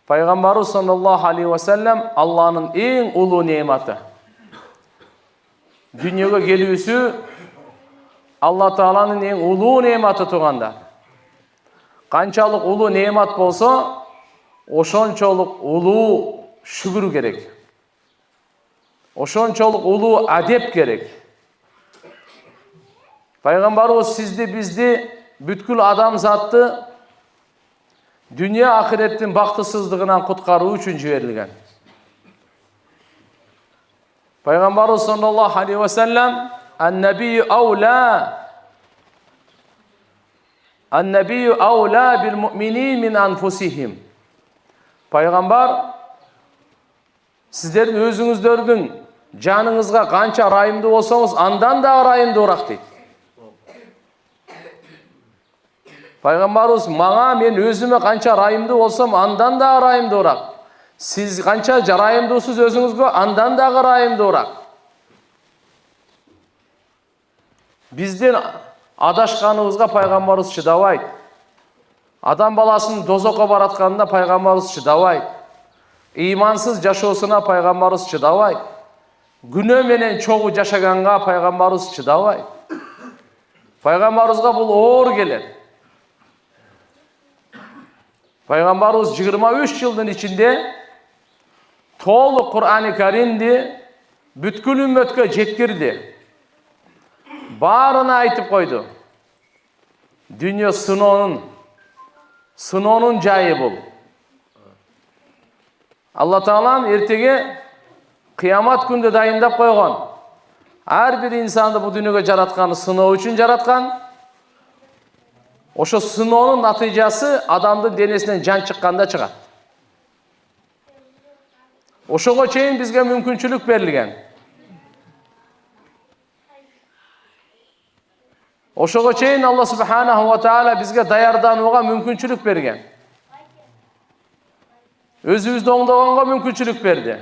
Пайғамбарымыз саллаллаху алейхи ва саллям Алланың ең ұлы нематы. Дүниеге келуісі Алла Тааланың ең ұлы нематы туғанда. Қаншалық ұлы немат болса, ошончолық ұлы шүгір керек. Ошончолық ұлы әдеп керек. Пайғамбарымыз сізді бізді бүткіл адам затты дүния ақыреттің бақтысыздығынан құтқару үшін жіберілген. Пайғамбарымыз саллаллаху алейхи ва саллям ан-набию аула бил муъминин мин анфусихим. Пайғамбар сіздердің өзіңіздердің жаныңызға қанша райымды болсаңыз, андан да райымдырақ дейді. Пайғамбарымыз маңа мен өзіме қанша райымды болсам, андан да райымдырақ. Сіз қанша райымдысыз өзіңізге, андан да райымдырақ. Бізден адашқанымызға пайғамбарымыз шыдабайды. Адам баласының дозаққа баратқанына пайғамбарымыз шыдабайды. Имансыз жашоосуна пайғамбарымыз шыдабайды. Күнөө менен чогуу жашаганга пайғамбарымыз шыдабайды. Пайғамбарымызға бұл оор келет. Пайғамбарымыз 23 жылдың içinde толық Құр'ан-ы Каримді бүткіл үмметке жеткірді. Барына айтып қойды. Дүние сыноонун жайы бұл. Алла Таалам ертеге қиямат күнді дайындап қойған. Әрбір инсанды бұл дүниеге жаратқаны сыноо үшін жаратқан. Ошо сыноонун натыйжасы адамдын денесинен жан чыкканда чыгат. Ошого чейин бизге мүмкүнчүлүк берилген. Ошого чейин Алла субханаху ва таала бизге даярданууга мүмкүнчүлүк берген. Өзүбүздү оңдогонго мүмкүнчүлүк берди.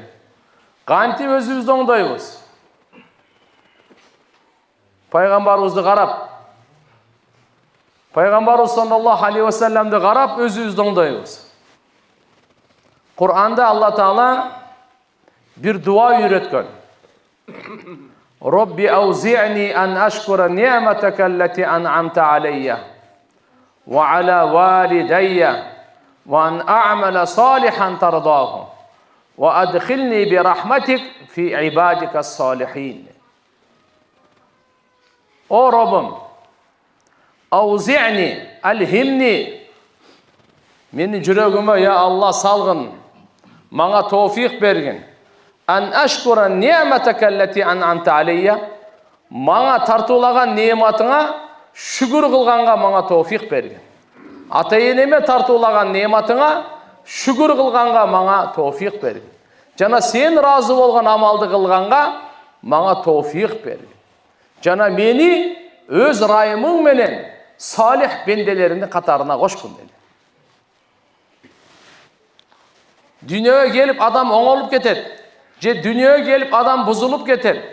Кантип өзүбүздү оңдойбуз? Пайгамбарыбызды карап, Пайғамбарымыз саллаллаху алейхи ва салламды қарап өзімізді оңдойбуз. Құр'анда Алла Таала bir dua үйреткен. Rabbi auzi'ni an ashkura ni'mataka allati an'amta alayya wa ala walidayya wa an a'mala salihan tardahu wa adkhilni bi rahmatik fi ibadika as-salihin. O Rabbim, auzi'ni, alhimni, meni жүрегіме, ya Allah salgın, manga tawfiq bergin. An ashkura ni'mataka allati an'amta alayya, manga tартуулаган неmatыңа шүгүр кылганга мага тawfiq бергин. Ата-энеме тартуулаган неmatыңа шүгүр кылганга мага тawfiq бергин. Жана сен разы болгон амалды кылганга мага tawfiq бергин. Жана мени өз райымың менен салих бенделерinin қатарына қошкун dedi. Dünyaya gelip adam oңолуп кетет. Же dünyaya gelip adam buzulup кетет.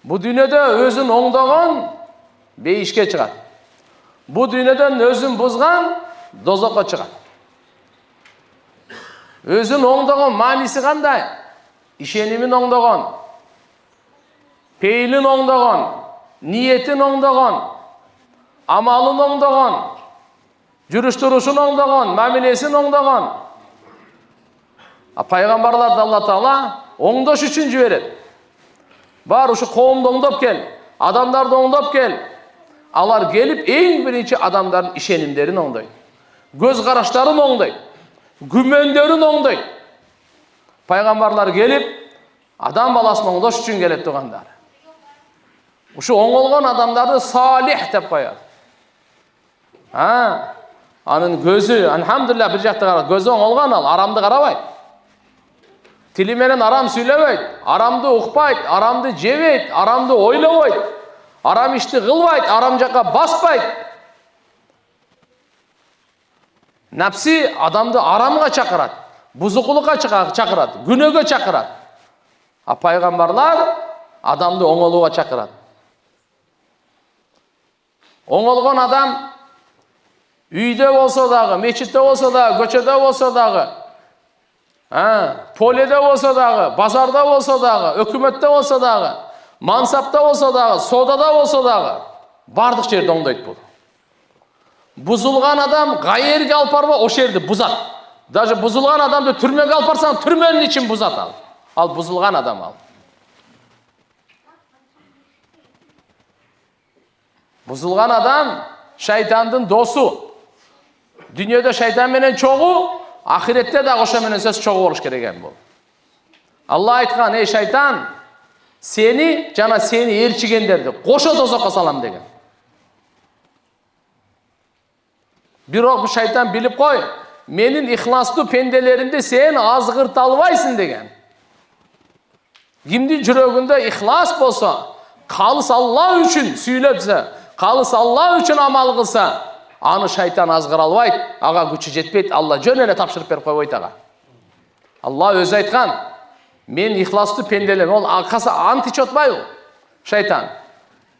Bu dünyada özün oңдогон бейишке чыгат. Bu dünyadan özün buzgan dozокко чыгат. Özün oңдогон мааниси кандай? Ишенимин оңдогон, пейлин оңдогон, ниетин оңдогон, амалын оңдогон, жүрүш-турушун оңдогон, мамилесин оңдогон. Пайгамбарларды Алла Таала оңдош үчүн жиберет. Бар ушу коомду оңдоп кел, адамдарды оңдоп кел. Алар келип эң биринчи адамдардын ишенимдерин оңдойт. Көз караштарын оңдойт. Күмөндөрүн оңдойт. Пайгамбарлар келип адам баласын оңдош үчүн келет тугандар. Ушу оңолгон адамдарды салих деп коет. Анын көзү, алхамдулилlah, бир жакта карап, көзү оңолгон, ал арамды карабайт. Тили менен арам сүйлөбөйт, арамды укпайт, арамды жебейт, арамды ойлобойт, арам ишти кылбайт, арам жакка баспайт. Напси адамды арамга чакырат, бузукулукка чакырат, күнөөгө чакырат. А пайгамбарлар адамды оңолууга чакырат. Оңолгон адам Үйде болса дағы, мечітте болса дағы, көчеде болса дағы, поледе болса дағы, базарда болса дағы, өкіметте болса дағы, мансапта болса дағы, содада болса дағы, бардық жерде оңдайды бұл. Бұзылған адам ғайерге алып барба, о жерді бұзат. Даже бұзылған адамды түрмеге алып барсаң, түрменің için бұзат ал. Ал бұзылған адам ал. Бұзылған адам шайтандың досы. Dünyada şeytan menen çoğu, ahirette de oşa menen söz çoğu oluş gereken bu. Allah aytkan, ey şeytan, seni, cana seni erçigenderdi, koşa dozakka salam degen. Biro bu şeytan bilip koy, menin ihlaslı pendelerimde sen azgırt albaysın degen. Kimdi жүрөгүндө ihlas bolsa, kalыс Allah üçün süylепse, kalыс Allah üçün amal kılsa, аны шайтан азғыр албайт, аға күчі жетпейт, Алла жөн эле тапшырып берип койбойт ага. Алла өзү айткан, мен ихластуу пенделерим, ол ант ич отпайбы шайтан.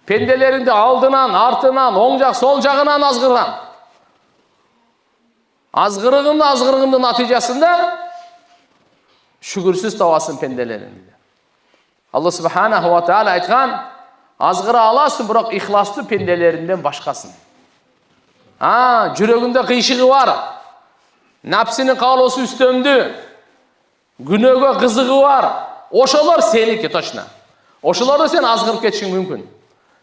Пенделериңди алдынан, артынан, оң жак, сол жагынан азгырган. Азгырыгымдын натыйжасында шүгүрсүз табасың пенделериңди. Алла субханаху ва тааля айткан, азгыра аласың, бирок ихластуу пенделериңден башкасын. Жүрөгүндө кыйшыгы бар, напсинин каалоосу үстөмдү, күнөөгө кызыгы бар, ошолор сеники точно. Ошолорду сен азгырып кетишиң мүмкүн.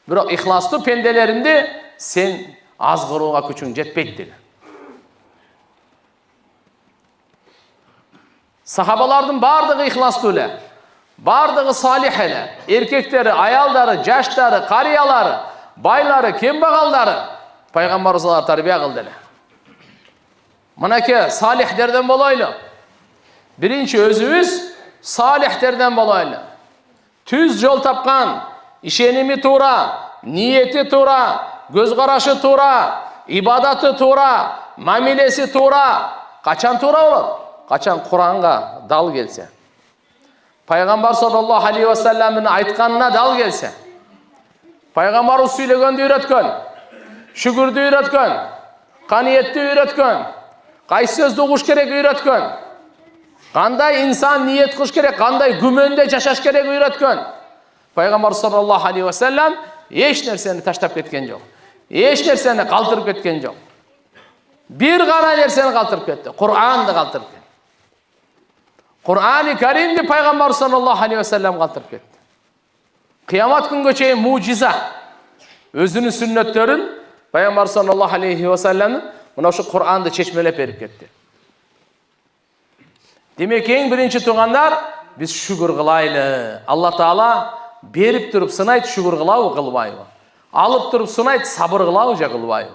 Бирок ихластуу пенделеринди сен азгырууга күчүң жетпейт деген. Сахабалардын бардыгы ихластуу эле, бардыгы салих эле, эркектери, аялдары, жаштары, карыялары, байлары, кембагалдары Пайгамбарыбызга тарбия кылды эле. Мынакей салихтерден болойлу. Биринчи өзүбүз салихтерден болойлу. Түз жол тапкан, ишеними туура, ниети туура, көз карашы туура, ибадаты туура, мамилеси туура. Качан туура болот? Качан Куранга дал келсе. Пайгамбар саллаллаху алейхи ва салламдын айтканына дал келсе. Пайгамбарыбыз сүйлөгөндү үйрөткөн. Şükürdü üretken, kaniyetli üretken, kaysi sözde kuş gerek üretken, kanday insan niyet kuş gerek, kanday gümönde yaşaş gerek üretken. Peygamber sallallahu aleyhi ve sellem hiç nerseni taştap ketken yok. Hiç nerseni kaldırıp ketken yok. Bir gana nerseni kaldırıp ketti. Kur'an'da kaldırıp ketti. Kur'an-ı Kerim'de Peygamber sallallahu aleyhi ve sellem kaldırıp ketti. Kıyamet gün göçeği mucize. Özünün sünnetlerin Peygamber sallallahu aleyhi ve sellem mına şu Kur'an'da çeşmelep berip ketti. Demek en birinci tuğanlar biz şükür kılaylı. Allah Teala berip durup sınayt şükür kılağı kılbayı. Alıp durup sınayt sabır kılağı kılbayı.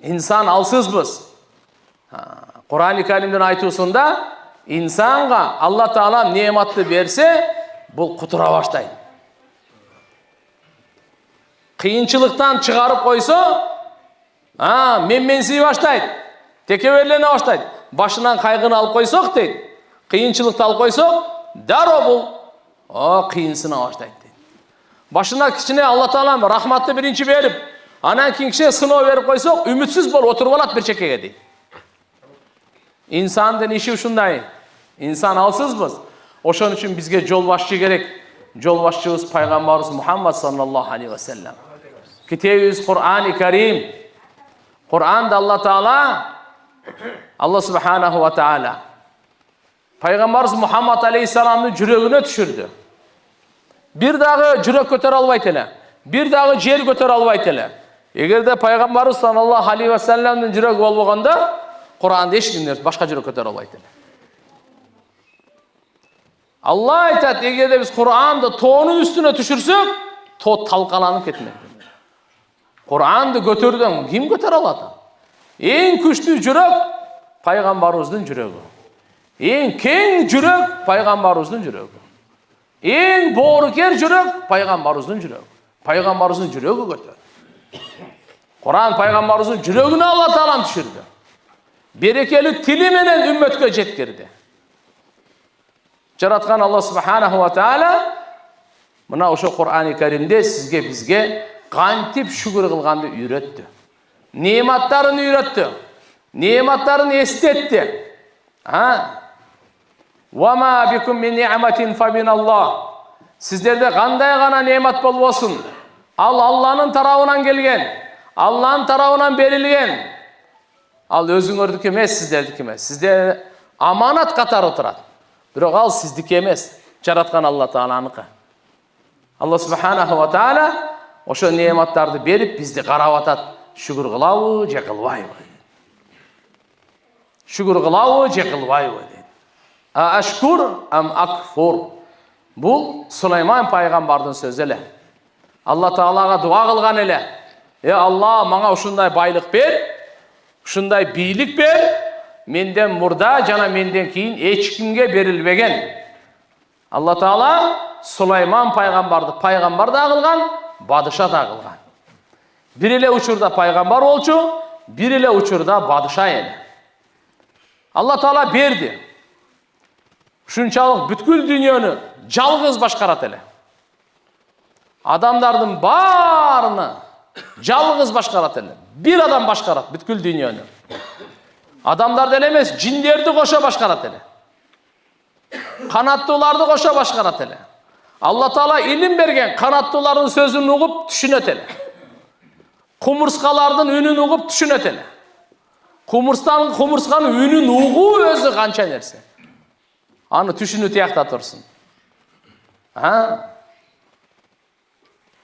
İnsan alsızbız. Kur'an-ı Kerim'den aytısında insanga Allah Teala nimetli berse bu kutura başlaydı. Kıyınçılıktan çıkarıp koysa, menmensiyi başlaydı. Tekeverlerine başlaydı. Başından kaygını alıp koysak deydi. Kıyınçılıkta alıp koysak, daro bul. Kıyınsına başlaydı. Başına kişine Allah Teala rahmatlı birinci verip, anan kişiye sınav verip koysak, ümitsiz bol, oturup alat bir çekege deydi. İnsanın işi şunday. İnsan alsızbız. Oşun için bizge yol başçı gerek. Yol başçımız Peygamberimiz Muhammed sallallahu aleyhi ve sellem. Kitabımız Kur'an-ı Kerim. Kur'an'da Allah Teala, Allah subhanahu ve Teala Peygamberimiz Muhammed aleyhisselam'ın yüreğine düşürdü. Bir dağı yürek götür albayt ele. Bir dağı yer götür albayt ele. Eğer de Peygamberimiz sallallahu aleyhi ve sellem'in yüreği olmaganda Kur'an'da hiç kimler başka yürek götür albayt ele. Allah aytat, eğer de biz Kur'an'da toğunun üstüne düşürsek, toğ talkalanıp ketmedi. Kur'an'da götürdün, kim götür aladı? En güçlü yürek, Peygamberimizin yüreği. En keng yürek, Peygamberimizin yüreği. En boğruker yürek, Peygamberimizin yüreği. Peygamberimizin yüreği götür. Kur'an Peygamberimizin yüreğini Allah Teala düşürdü. Berekeli tili menen ümmetke jetkirdi. Jaratkan Allah subhanahu wa ta'ala mına oşo Kur'an-ı Kerim'de sizge bizge kantip şükür kılgandı üretti. Nimetlerini öğretti. Nimetlerini estetti. وَمَا بِكُمْ مِنْ نِعْمَةٍ فَمِنَ اللّٰهِ Sizlerde qanday gana nimet bol olsun. Al Allah'ın tarafından gelgen. Allah'ın tarafından berilgen. Al özüңөрдүкү emес, сиздердики эмес. Сизде аманат катары отурат. Бирок ал сиздики эмес. Жараткан Алла Тааланыкы. Алла Субханаху ва Таала ошо нематтарды берип бизди карап атат. Шүгүр кылабы, же кылбайбы? Шүгүр кылабы, же кылбайбы дейт. Ашкур ам акфур. Бул Сулайман пайгамбардын сөзү эле. Алла Таалага дуа кылган эле. Алла, мага ушундай байлык бер, ушундай бийлик бер, менден мурда жана менден кийин эч кимге берилбеген. Алла Таала Сулайман пайгамбарды пайгамбар да кылган, бадыша да кылган. Бир эле учурда пайгамбар болчу, бир эле учурда бадыша эле. Алла Таала берди. Ушунчалык бүткүл дүйнөнү жалгыз башкарат эле. Адамдардын баарыны жалгыз башкарат эле. Бир адам башкарат бүткүл дүйнөнү. Адамдарды эле эмес, жиндерди кошо башкарат эле. Канаттууларды кошо башкарат эле. Алла Таала илим берген, канаттуулардын сөзүн угуп түшүнөт эле. Кумурскалардын үнүн угуп түшүнөт эле. Кумурсканын үнүн угуу өзү канча нерсе. Аны түшүнүү тиякта турсун.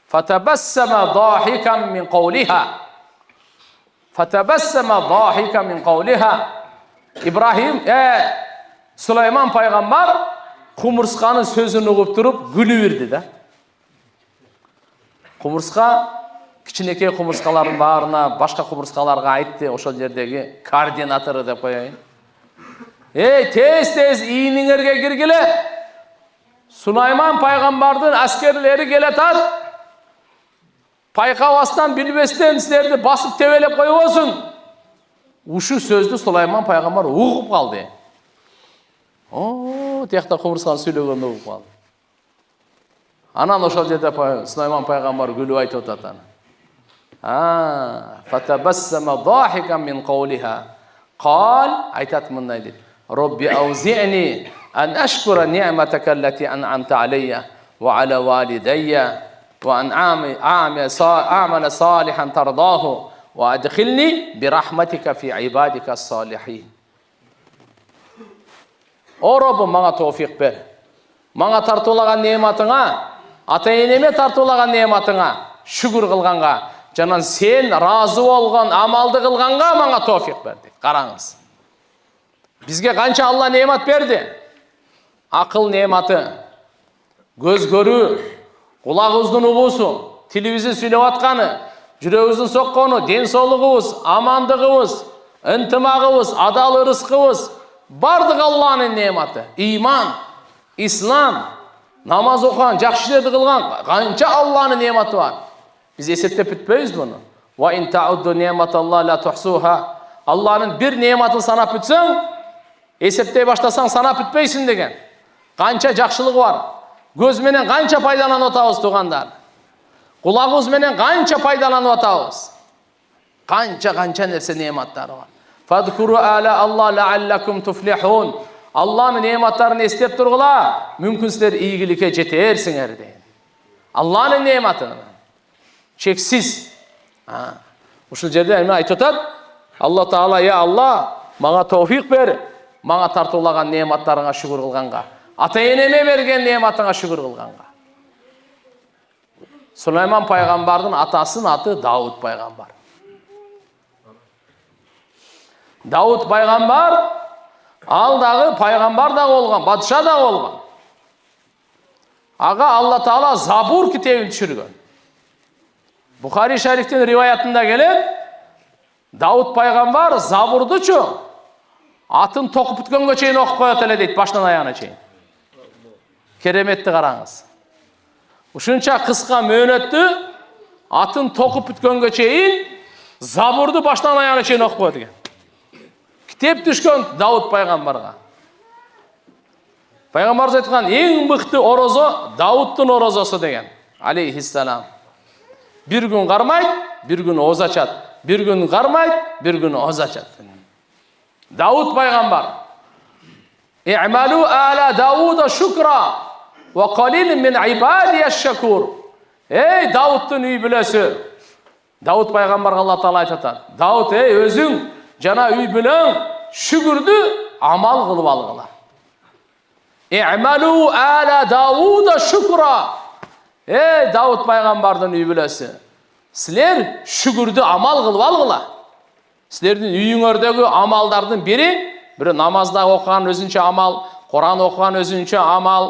فتبسم ضاحكا من قولها فتبسم ضاحكا من قولها İbrahim Süleyman peygamber kumurska'nın sözünü ugup turup gülü verdi de. Kumurska kiçinekey kumurskaların bağrına başka kumurskalarga aytты, oşol jerdegi koordinatörü dep koyayın. Tez iğniңерге kirgile. Süleyman peygamberdin askerleri geletat. Payqabastan bilbestен силерди басып тебелеп коюп болсун. Ушу сөздү Сулайман пайгамбар угуп калды. Тиякта кумурскан сүйлөгөндө угуп калды. Анан ошол жерде Сулайман пайгамбар күлүп айтып атат аны. Фатабассама ضاحكا من قولها قال айтат мындай дейт. Робби аузи'ни ан ашкура ни'матака аллати ан'амта алейя ва аля валидайя وأن أعمل صالحا ترضاه وأدخلني برحمتك في عبادك الصالحين. O Rabbim bana tevfik ver. Bana tartulagan nimetine, ata-eneme tartulagan nimetine şükür kılganга, janan sen razı bolgan amalды kılganга bana tevfik verdi. Qarаңыз. Bizge kança Allah nimet berdi. Akıl nimeti, göz görүү, kulağımыздың uğusu, tilimizin söylep atkаны, жүрегіміздің soqqonu, денсаулығыбыз, amandığımız, ынтымағыбыз, адал рызқыбыз, бардық Allah'ın нематы. İman, İslam, namaz оқыған, жақсы işlerді қылған, қанша Allah'ın нематы var. Biz есептеп bitпейбиз bunu. Wa in ta'uddu ni'matallahi la tuhsuha. Allah'ın bir nimetini sanap bitsen, есептей баштасаң санап bitpeysin деген. Қанша жақсылығы var. Göz menen kança пайдаланып атабыз тугандар. Кулагыбыз менен канча пайдаланып атабыз. Канча нерсе нематтары бар. Фадкуру ала Алла лааллакум туфлихун. Алланын нематтарын эстеп тургула, мүмкүн силер ийгиликке жетерсиңер дейт. Алланын нематы чексиз. Ушул жерде эме айтып атат? Алла Таала, я Алла, мага товфик бер, мага тартуулаган нематтарыңа шүгүр кылганга. Ата-eneme берген нематыңа шүгүр кылганга. Сулайман пайгамбардын атасынын аты Дауд пайгамбар. Дауд пайгамбар ал дагы пайгамбар да болгон, бадыша да болгон. Ага Алла Таала Забур китебин түшүргөн. Бухари шарифтин риваятында келет, Дауд пайгамбар Забурдучу атын токуп бүткөнгө чейин окуп коет эле дейт, баштан аягына чейин. Keremetli qarаңыз. Ушунча кыска мөөнөттү атын токуп бүткөнгө чейин Забурду баштан аягына чейин окуп коет экен. Китеп түшкөн Дауд пайгамбарга. Пайгамбарыбыз айткан эң мыкты орозо Даудтун орозосу деген. Алейхиссалам. Bir gün qarmaydı, bir gün oğuz açады. Bir gün qarmaydı, bir gün oğuz açады. Davud пайғамбар. İ'malu ala Davud şükra ve qalilun min ibadiyash shakur. Ey Davud'un үй бүлесі. Davud пайғамбарға Allah Taala айтады. Davud, ey өзің жана үй бүлең шүгүрдү амал кылып алгыла. İ'malu ala Davud şükra. Ey Davud пайғамбардың үй бүлесі. Сілер шүгүрдү амал кылып алгыла. Сілердің үйіңердегі амалдардың бірі намазда оқыған өзінше амал, Құран оқыған өзінше амал,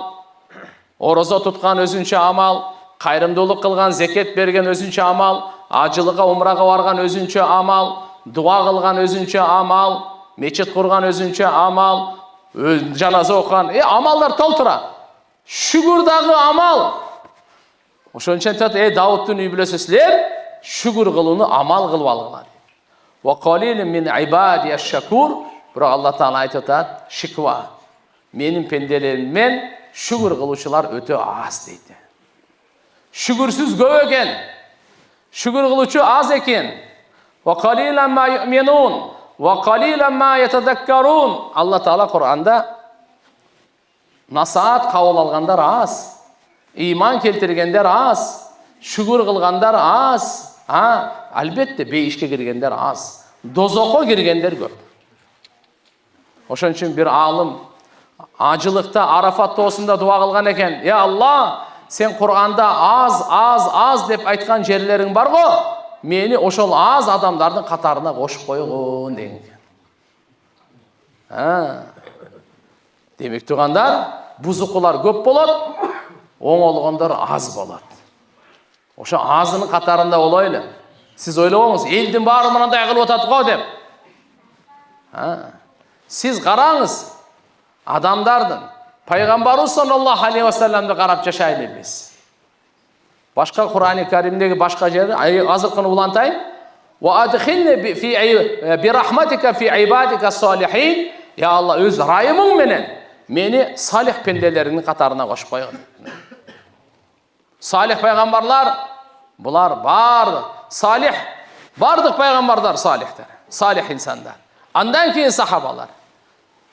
ораза тұтқан өзінше амал, қайырымдылық қылған, зекет берген өзінше амал, ажылыға, умраға барған өзінше амал, дуа қылған өзінше амал, мечет құрған өзінше амал, жаназа оқыған, амалдар толтыра. Шүгірдағы амал. Ошончен айтады, Давудтың үй бүлесі, сілер шүгір қылуны амал қылып алғылар. وَقَلِيلٍ مِنْ عِبَادِيَ الشَّكُورِ. Бірақ Алла Таала айтады, шиква. Менің пенделеріммен шүгір қылушылар өте аз дейді. Шүгірсіз көп екен. Шүгір қылушы аз екен. وَقَلِيلًا مَا يُؤْمِنُونَ وَقَلِيلًا مَا يَتَذَكَّرُونَ. Алла Таала Құранда насаат қабыл алғандар аз, иман келтіргендер аз, шүгір қылғандар аз. Әлбетте бейішке кіргендер аз, дозоққа кіргендер көп. Ошон үчүн bir алым ажылықта Арафат тоосунда дуа кылган экен. Алла, сен Кур'анда аз деп айткан жерлериң бар го, мени ошол аз адамдардын катарына кошуп койгун деген. Демек тугандар, бузукулар көп болот, оңолгондор аз болот. Ошо азынын катарында болойлу. Сиз ойлобоңуз, элдин баары мындай кылып атат го деп. Сиз караңыз, адамдардын пайгамбарыбыз саллаллаху алейхи ва салламды карап жашайлы биз. Башка Кур'ан-ы Каримдеги башка жерде азыркыны улантайын. Ва адхилни би рахматика фи ибадика салихин. Я Алла, өз райымың менен мени салих пенделеринин катарына кошуп койгун. Салих пайгамбарлар, булар бар, салих, бардык пайгамбарлар салихтер, салих инсандар. Андан кийин сахабалар.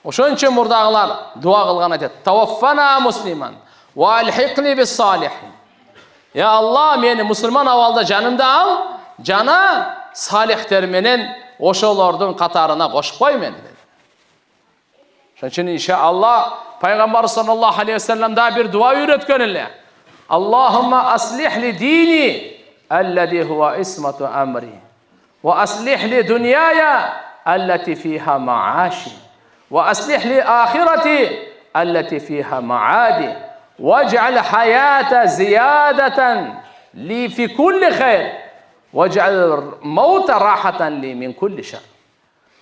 Ошон үчүн мурдагылар дуа кылган айтат: "Таваффана муслиман ва алхиqni bis salihin." Ya Allah, meni musulman awalda janımda al, jana salihter menen ошолордун катарына кошуп кой мени dedi. Ошон үчүн inşallah Пайгамбар sallallahu aleyhi ve sellem da bir dua öğretken ele. Allahumma aslih li dini الذي هو اسمة أمري وأصلح لي دنياي التي فيها معاشي وأصلح لي آخرتي التي فيها معادي واجعل حياة زيادة لي في كل خير واجعل الموت راحة لي من كل شر.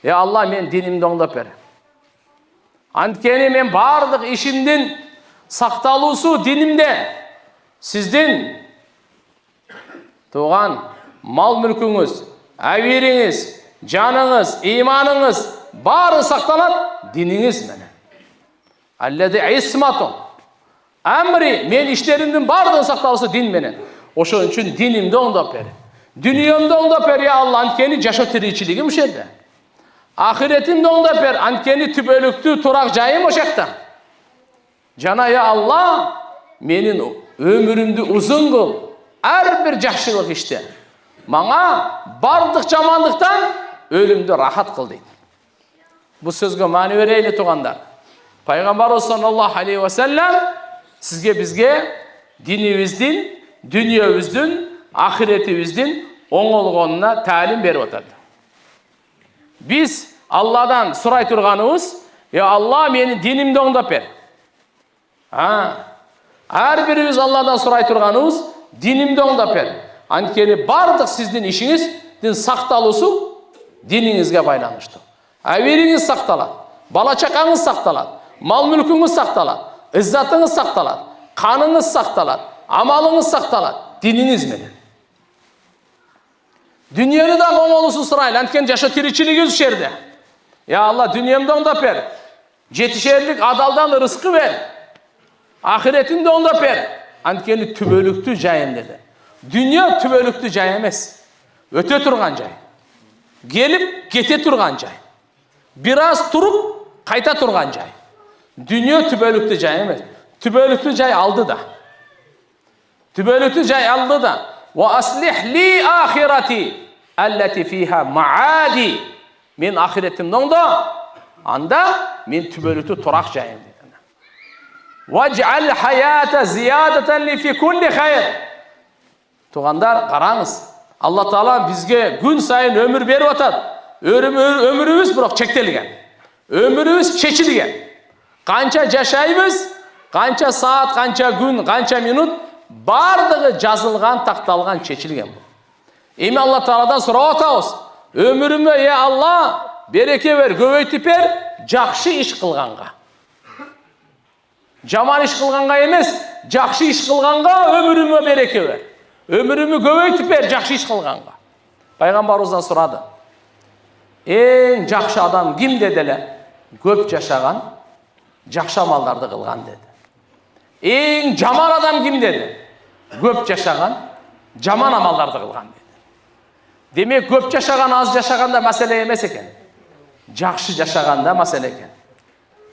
Ya Allah, men dinimde oңдоп бер. Анткени мен бардык ишимдин сакталуусу динimde. Сиздин туған мал мүлкіңіз, әуеріңіз, жаныңыз, иманыңыз бары сақталат диніңіз менен. Аллади исматун амри, мен иштеримдин бардыгы сакталысы дин менен. Ошон үчүн динимди оңдоп бер. Дүниемди оңдоп бер, я Алла, анткени жашоо тиричилигим ошол жерде. Ахиретимди оңдоп бер, анткени түбөлүктүү турак жайым ошол жакта. Жана я Алла, менин өмүрүмдү узун кыл. Her bir жақшылық işte. Маңа бардық жамандықтан өлімді рахат қыл дейді. Бұл сөзге мәні берейлі туғандар. Пайғамбар саллаллаху алейхи ва саллям сізге бізге диніміздің, дүниеміздің, ахиретіміздің оңолғанына тәлім беріп отырды. Biz Allah'dan сұрай тұрғанымыз, ya Allah, meni dinimді оңдап бер. Her birimiz Allah'dan сұрай тұрғанымыз, dinimde oңdап бер. Анткени бардык сиздин ишиңиздин сакталуусу динingizге байланыштуу. Әвериңиз сакталат, бала чакаңыз сакталат, мал мүлкүңүз сакталат, иззатыңыз сакталат, каныңыз сакталат, амалыңыз сакталат, диниңиз менен. Дүниені да оңолуусун сурайлы, анткени жашоо тиричилигибиз жерде. Я Allah, дүниемди оңдоп бер. Жетишерлик адалдан рызкы бер. Ахиретимди оңдоп бер. Анткени түбөлүктүү жайым dedi. Dünya tübölüktü jay emes. Öte turgan jay. Gelip kete turgan jay. Biraz turup kayta turgan jay. Dünya tübölüktü jay emes. Tübölüktü jay aldı da. Tübölüktü jay aldı da. Ve aslih li ahireti allati fiha maadi. Men ahiretimde onda anda men tübölüktü turak jayım dedi. Vec'al hayata ziyadeten li fi kulli hayr. Tuğandar qarаңыз. Allah Taala bizge gün sayın ömür berip atat. Ömürümüz biroq chektelgen. Ömürümüz chechilgen. Qancha jashaymiz, qancha saat, qancha gün, qancha minut bardığı жазылған, taqtalgan, chechilgen. Эми Allah Taaladan surap atабыз. Ömürüme ya Allah bereke ver, көбөйтүп бер, жакшы иш кылганга. Жаман иш кылганга эмес, жакшы иш кылганга ömürüme bereke ver. Ömürümü көбөйтүп бер, жакшы иш кылганга. Пайгамбарыбыздан сурады. Эң жакшы адам ким деделе? Көп жашаган, жакшы амалдарды кылган dedi. Эң жаман адам ким dedi? Көп жашаган, жаман амалдарды кылган dedi. Демек көп жашаган, аз жашаганда маселе эмес экен. Жакшы жашаганда маселе экен.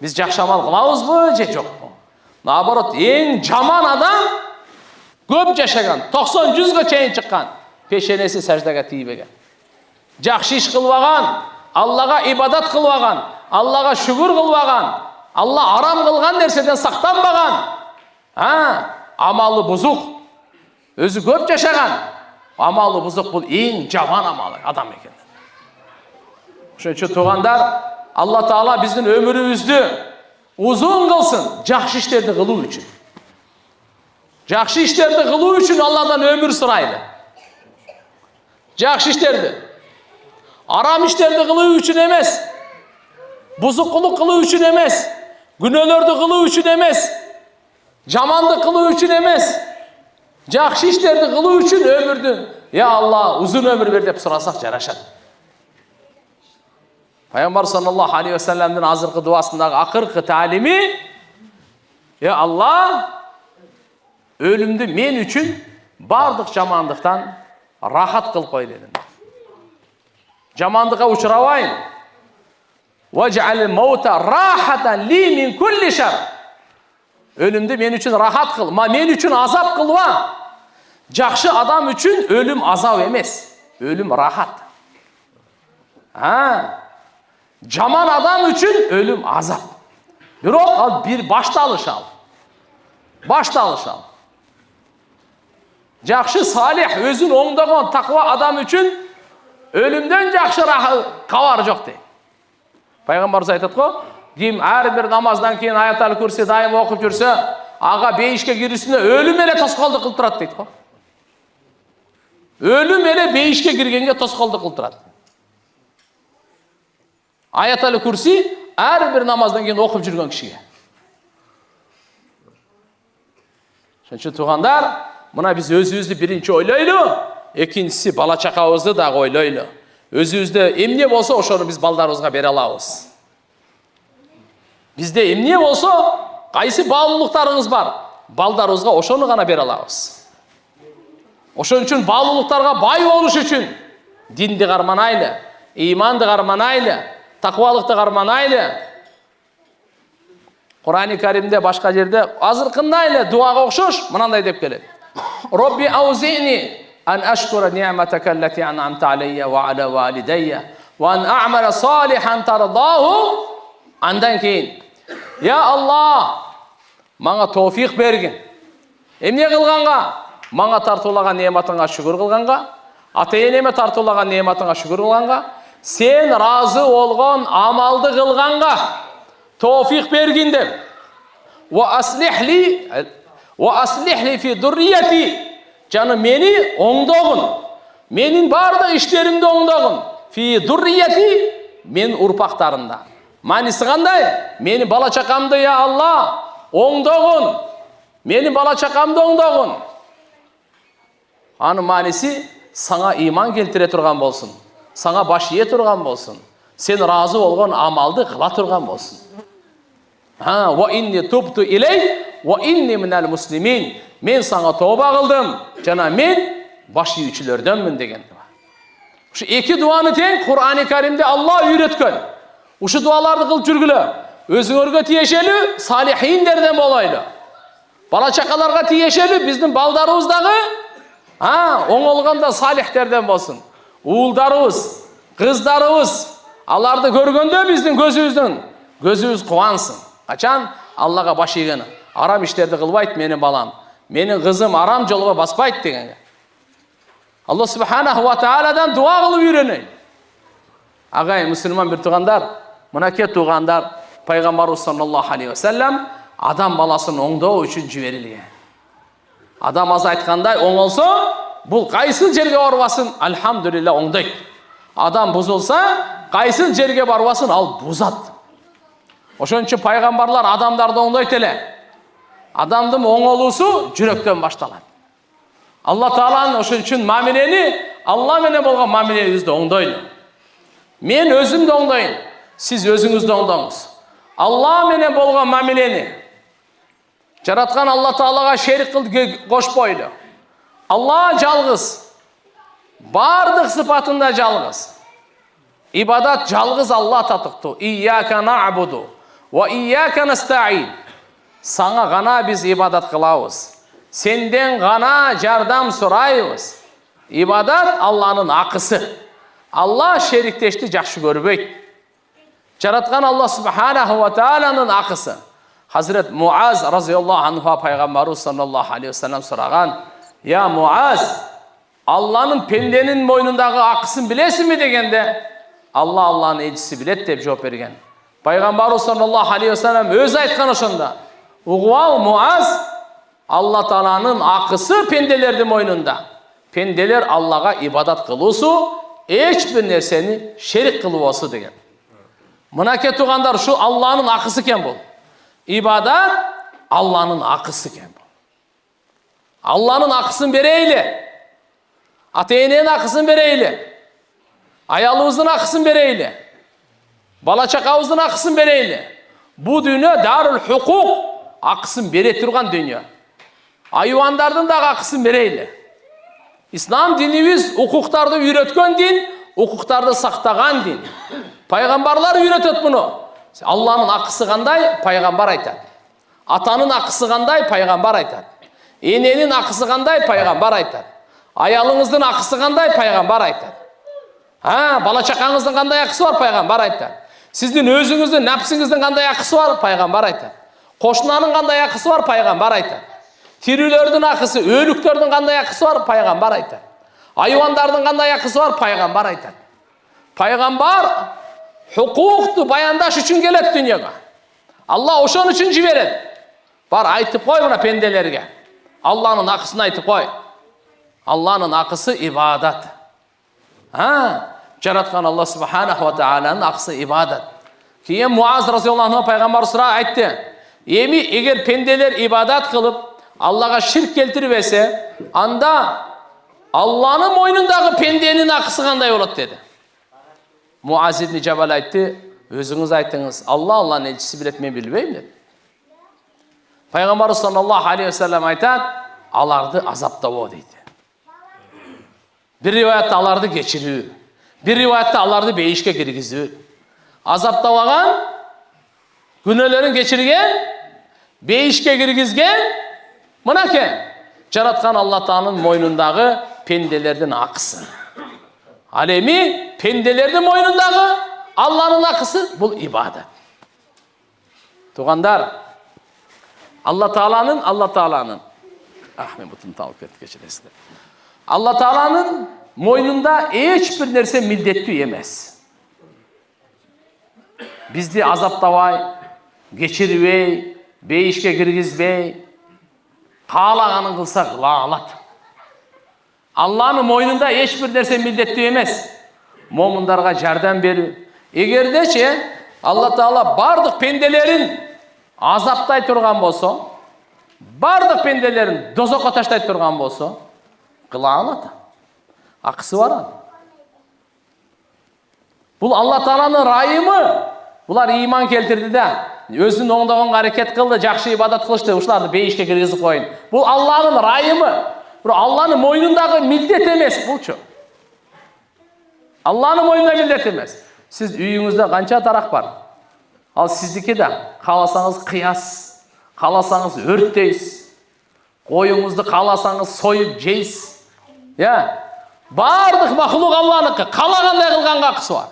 Биз жакшы амал кылабызбы же жокпу? Наоборот, эң жаман адам көп жашаган, 90-100га чейин чыккан, пешенеси саждага тийбеген. Жакшы иш кылбаган, Аллага ибадат кылбаган, Аллага шүгүр кылбаган, Алла арам кылган нерседен сактанбаган. Амалы бузук. Өзү көп жашаган, амалы бузук бул эң жаман амалы адам экен. Ошон үчүн туугандар, Алла Таала биздин өмүрүбүздү uzun kılsın, жақсы işlerdi kılуу üçün. Жақсы işlerdi kılуу üçün Allah'tan ömür sıraylı. Жақсы işlerdi. Aram işlerdi kılуу üçün emez. Buzukluk kılуу üçün emez. Günölördi kılуу üçün emez. Jamandı kılуу üçün emez. Жақсы işlerdi kılуу üçün ömürdü. Ya Allah uzun ömür ver dep surasak jaraşat. Peygamber sallallahu aleyhi ve sellem'in azırkı duasındaki akırkı talimi, ya Allah ölümdü men üçün bardık jamandıktan rahat kılıp koy dedim. Jamandığa uçurabayın. Vec'al mauta rahatan li min kulli şer. Ölümdü men üçün rahat kıl, men üçün azap kılma. Жақшы adam üçün ölüm azap emez, ölüm rahat. Jaman adam üçün ölüm azap. Biroq bir başta alışal. Başta alışal. Жақшы salih, özün oңdаған takva adam üçün ölümden жақшы kavar жоқ dey. Пайғамбарымыз айтады ғой, дейм әрбір намаздан кейін аятал курси дайым оқып жүрсе, аға бейішке кірісіне ölüm еле тосқалды қылып тұрады дейді ғой. Ölüm еле бейішке кіргенге тосқалды қылып тұрады. Ayetel Kürsi her bir namazdan keyin okup жүрген kişiye. Şunçun tuğandar, buna biz özümüzді birinci oylaylı, ikincisi bala çakağızdı da oylaylı. Özümüzді emniye bolsa oşonu biz baldarımızga bere alabız. Bizde emniye bolsa, qaysı bağlılıklarınız var, baldarımızga oşonu gana bere alabız. Oşon üçün bağlılıklarga bay oluş üçün dindi qarmanaylı, imandı qarmanaylı, takvalıkta qarmanaylı. Kur'an-ı Kerim'de başka yerde azırkındaylı duaga okşoş mınanday dep keledi. Rabbi auzi'ni an ashkura ni'mataka allati an'amta alayya ve ala validayya ve an a'mala salihan tardahu. Andan keyin ya Allah manga tawfiq bergin. Emne kılganга? Manga tartulagan nematыңа şükür kılganга, ata-eneme tartulagan nematыңа şükür kılganга, sen razı olgan amaldı kılganга tawfiq bergin dep. Ve aslihli fi durriyeti. Canım meni oңdogun. Menin bardıq işlerimde oңdogun. Fi durriyeti men urpaktarında. Manisi qanday? Meni bala çakamdı ya Allah oңdogun. Meni bala çakamdı oңdogun. Anın manisi sana iman keltire turgan bolsun. Sana baş iye turgan bolsun. Sen razı olgan amaldı kıla turgan bolsun. Ve inni tubtu iley ve inni minel muslimin. Men sana tövbe kıldım. Cana men baş yiyүүчүлөрдөнмүн деген дуа. Ушу эки дуаны тең Кур'ан-ы Каримде Алла үйрөткөн. Ушу дуаларды кылып жүргүлө. Өзүңөргө тиешелүү салихиндерден болойлу. Бала чакаларга тиешелүү биздин балдарыбыз дагы оңолгондо салихтерден болсун. Уулдарыбыз, кыздарыбыз аларды көргөндө биздин көзүбүз кубансын. Качан Аллага баш ийген, арам иштерди кылбайт менин балам, менин кызым арам жолго баспайт дегенге. Алла субханаху ва тааладан дуа кылып үйрөнөйт. Агай мусулман бир туугандар, мынакей туугандар, пайгамбарыбыз саллаллаху алейхи ва саллям адам баласын оңдоо үчүн жиберилген. Адам аз айткандай оңолсо, бул кайсы жерге барбасын, альхамдулилла оңдойт. Адам бузулса, кайсы жерге барбасын, ал бузат. Ошон үчүн пайгамбарлар адамдарды оңдойт эле. Адамдын оңолуусу жүрөктөн башталат. Алла Тааланын ошон үчүн мамилени, Алла менен болгон мамилебизди оңдойлу. Мен өзүмдү оңдойн, сиз өзүңүздү оңдоңуз. Алла менен болгон мамилени жараткан Алла Таалага шерик кылып кошпойлу. Алла жалгыз, бардык сыпатында жалгыз. Ибадат жалгыз Алла татыктуу. Ийяка на'буду ва ийяка настаин. Саңа гана биз ибадат кылабыз. Сенден гана жардам сурайбыз. Ибадат Алланын акысы. Алла шериктешти жакшы көрбөйт. Жараткан Алла субханаху ва тааланын акысы. Hazret Muaz razıyallahu anhu Peygamberimiz sallallahu aleyhi ve sellem sorağan, ya Muaz, Allah'ın pendenin boynundaki akısını bilesin mi degende, Allah'ın elçisi bilet dep cevap bergen. Peygamberimiz sallallahu aleyhi ve sellem öz aytkan oşonda. Uğval Muaz, Allah Taala'nın akısı pendelerдің boynunda. Pendeler Allah'a ibadat kılısı, hiçbir nerseni şerik kılısı degen. Mınake tuğandar şu Allah'ın akısı ken bol. İbadat Allah'ın akısı ken bol. Allah'ın akısını bereyle. Ata-enenin akısını bereyle. Ayalımızın akısını bereyle. Bala-çakabızın akısını bereyle. Bu dünya darul hukuk akısını bere turgan dünya. Ayvandardın da akısını bereyle. İslam dinimiz hukuktardı üretken din, hukuktardı saktagan din. Peygamberler üretet bunu. Allah'ın akısı kanday, peygamber aytar. Atanın akısı kanday, peygamber aytar. Enenin akısı kanday, peygamber aytar. Ayalınızın akısı kanday, peygamber aytar. Bala-çakаңыздың kanday akısı var, peygamber aytar. Sizin özünüzün, nefsinizin kanday akısı var, peygamber aytar. Koşunanın kanday akısı var, peygamber aytar. Tirilördün akısı, ölüktörдің kanday akısı var, peygamber aytar. Ayvandardın kanday akısı var, peygamber aytar. Peygamber hukuktu bayandaş üçün gelet dünyaya. Allah oşon üçün jiberet. Bar aytıp koy buna pendelerge. Allah'ın akısını aytıp koy. Allah'ın akısı ibadat. Jaratkan Allah subhanahu wa ta'ala'nın akısı ibadat. Keyin Muaz radıyallahu anh peygamber sıra aytdı. Emi eğer pendeler ibadat kılıp Allah'a şirk keltiribese, anda Allah'ın moynundaki pendenin akısı kanday olur dedi. Muaz ibn Cebel aytdı, özünüz aytınız, Allah'ın elçisi bilet men bilbeyim dedi. Peygamber sallallahu aleyhi ve sellem aytad, alardı azapta o deydi. Bir rivayette alardı geçiriyor. Bir rivayette alardı beyişke girgiziyor. Azapta olan, günelerin geçirgen, beyişke girgizgen, mınake, jaratkan Allah Taala'nın moynundagı pendelerden akısı. Alemi pendelerden moynundagı Allah'ın akısı bu ibadet. Tuğandar, Allah Taala'nın men butun tavuk etip geçiresizler. Allah Taala'nın moynunda hiçbir nerse mildetli emez. Bizdi azaptavay, geçiribey, beyişke girgizbey, kağlağanın kılsa kıla alat. Allah'ın moynunda hiçbir nerse mildetli emez. Momundarga jardam beriyor. Egerdeçe Allah Taala bardık pendelerin azaptay turgan bolsa, bardık pendelerin dozokka taştay turgan bolsa, kıla alat. Akısı var. Bu Allah Taala'nın rayımı. Bular iman keltirdi de, özünün oңдогон hareket kıldı, jakşı ibadat kılıştı, uşlardı beyişke kirgizip koyun. Bu Allah'ın rayımı. Biro Allah'ın moynundagi mildet emes bulçu. Allah'ın moynunda mildet emes. Siz uyingizde qancha tarak var? Al sizdiki de kalasanız kıyas, kalasanız örtteysiz, koyunuzdu kalasanız soyup jeysiz. Ya, bardıq mahluk Allah'nınki, kalagандай kılgan hakkısı var.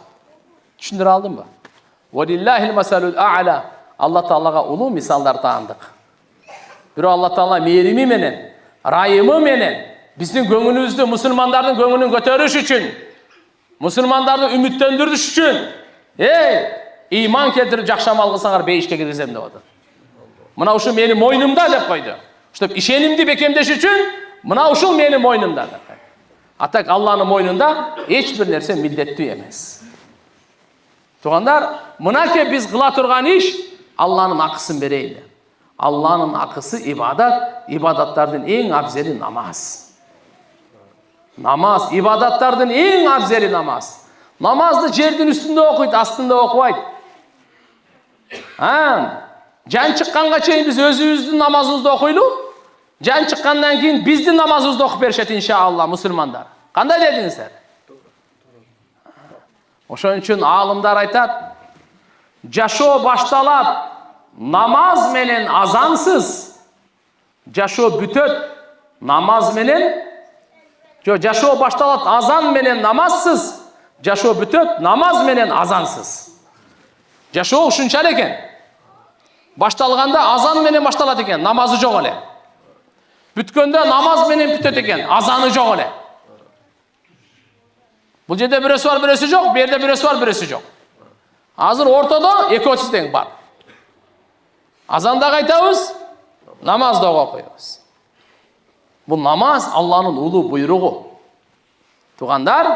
Düşündüre aldın mı? Velillahil meselul a'la. Allah Teala'ga ulu misallar tanıdık. Bir Allah Teala merimi menen, rayımı menen, bizim gönlümüzde Müslümanların gönlünü götürüş için, Müslümanları ümitlendiriş için, iman keltirip jakşamal kılsaňar beyişke gidesem dep atar. Mına uşu menin moynumda dep koydu. Şup işenimdi bekemdeş için, mına uşu menin moynumda dep koydu. Atak Allah'ın moynunda hiç bir nerse milletli emes. Tuğanlar, mına ki biz kıla turgan iş, Allah'ın akısını bereyli. Allah'ın akısı ibadat, ibadatlardan en abzeli namaz. Namaz, ibadatlardan en abzeli namaz. Namazdı жердин üstünde okuydu, aslında okuydu. Can çıkkanға çeyin biz özümüzdün namazımızda okuylu. Can çıkkandan keyin bizdin namazımızda okuyup berişet inşallah Müslümanlar. Kандай dediңiздер? Oşon üçün alımlar aytat, jaşoo baştalat namaz menen azansız. Jaşoo bütöt namaz menen, jaşoo baştalat azan menen namazsız. Jaşoo bütöt namaz menen azansız. Jaşoo uşunçal eken. Baştalganda azan menen baştalat eken, namazı jok ele. Bütkönde namaz menen bütöt eken, azanı jok ele. Bu жерде birisi var, birisi jok, bu yerde birisi var, birisi jok. Hazır ortada ekөөsü teң бар. Azanda aytabыз, namazda okuyabız. Bu namaz Allah'ın ulu buyruğu. Tuğandar,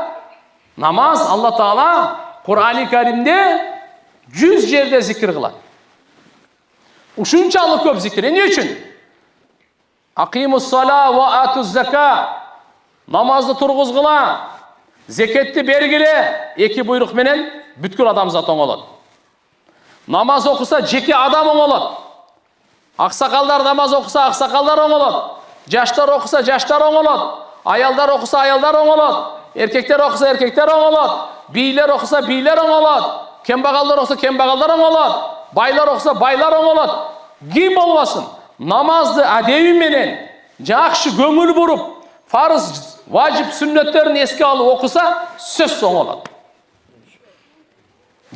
namaz Allah Teala Kur'an-ı Kerim'de 100 yerde zikir kılar. Uşunçalık köp zikir. Ne için? Akimus sala ve atuz zaka. Namazды turguzgula, zeketli bergile, eki buyruk menen бүткүл адамзат оңолот. Namaz okusa jeki adam oңолот. Аксакалдар namaz okusa аксакалдар оңолот. Жаштар okusa жаштар оңолот. Ayalдар okusa ayalдар oңолot. Erkekler okusa erkekler oңolot. Biylер okusa biylер oңolot. Kembagallar okusa kembagallar oңolot. Baylar okusa baylar oңolot. Kim olmasın? Namazdı adevi menen jakşı göңүl burup, farz, vacip sünnetlerini eski alıp okusa söz oңolot.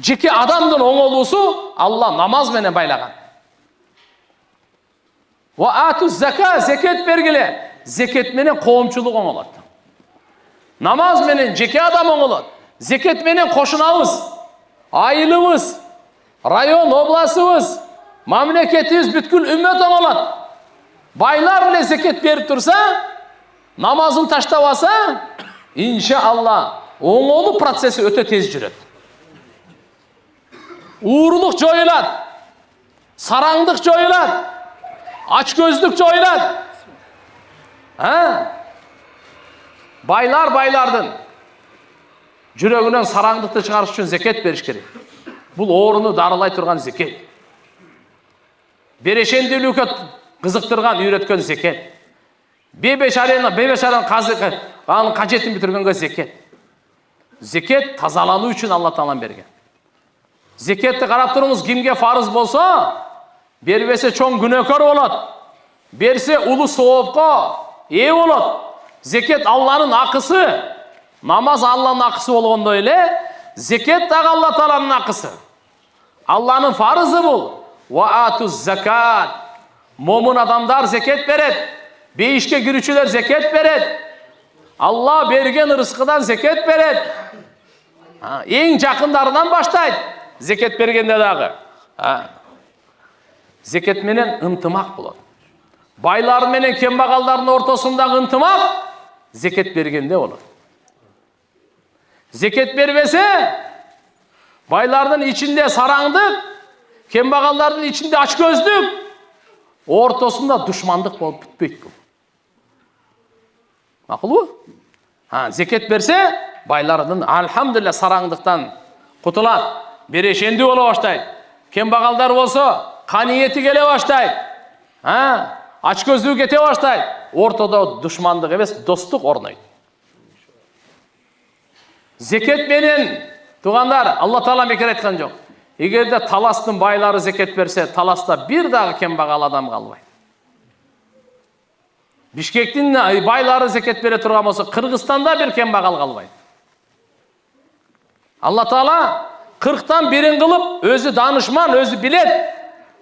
Jeki adamdın oңolusu Allah namaz menen baylagan. Wa atuz zaka, zeket bergile. Zeket menen koomчулук oңolot. Namaz menen jeki adam oңolot. Zeket menen koşunabız, ayılыбыз, rayon oblasыбыз, mamleketimiz бүткүл ümmet oңolot. Baylar bile zeket berip tursa, namazın taştap alsa, inşallah oңolуу prosesi öte tez жүрөt. Uğurluk joyulat, sarangdık joyulat, açgözlük joyulat. Baylar baylardın жүрөгүнөн sarangdıkты çıkarış üçün zeket beriş kerek. Bul oorunu darılay turgan zeket. Bereşendүүлүккө kızıktırgan, үйrөткөн zeket. Бебешараны кажетін бүтіргенге зекет. Зекет тазалану үшін Allah Teala берген. Зекетті қарап тұрыңыз, кимге фарыз болса, бербесе чоң күнөөкөр болот. Берсе улуу соопко ээ болот. Зекет Allah'ın акысы. Namaz Allah'ın akısı болгондой эле, зекет дагы Allah Teala'nın akısı. Allah'ın farızı bu. Wa atuz zakat. Momun adamlar zeket beret. Beyişke girүүчүлөр zeket beret. Allah bergen rızkıdan zeket beret. En jakınlarından başlayt. Zeket bергенде дагы. Zeket menen ынтымак болот. Baylar menen kembaгалдардын ортосундагы ынтымак zeket bергенде болот. Zeket berбесе, baylardın içinde sarangdık, kembagallardın içinde açgözlük, ortasında düşmanlık bolup bitpeyt bu. Makul bu? Zeket berse, baylardın alhamdülillah sarangdıktan kutulat, bereşendi ola başlayt. Kembagallar bolsa, kaniyeti gele başlayt. Açgözlük ete başlayt. ортада душмандық емес, достық орнайды. Зекет менен, туғандар, Алла Таала бекер айтқан жоқ. Егерде таластың байлары зекет берсе, таласта бір дағы кембағал адам қалбайды. Бишкектің байлары зекет бере тұрған болса, Қырғызстанда бір кембағал қалбайды. Алла Таала 40-тан бірін қылып, өзі данышман, өзі білет.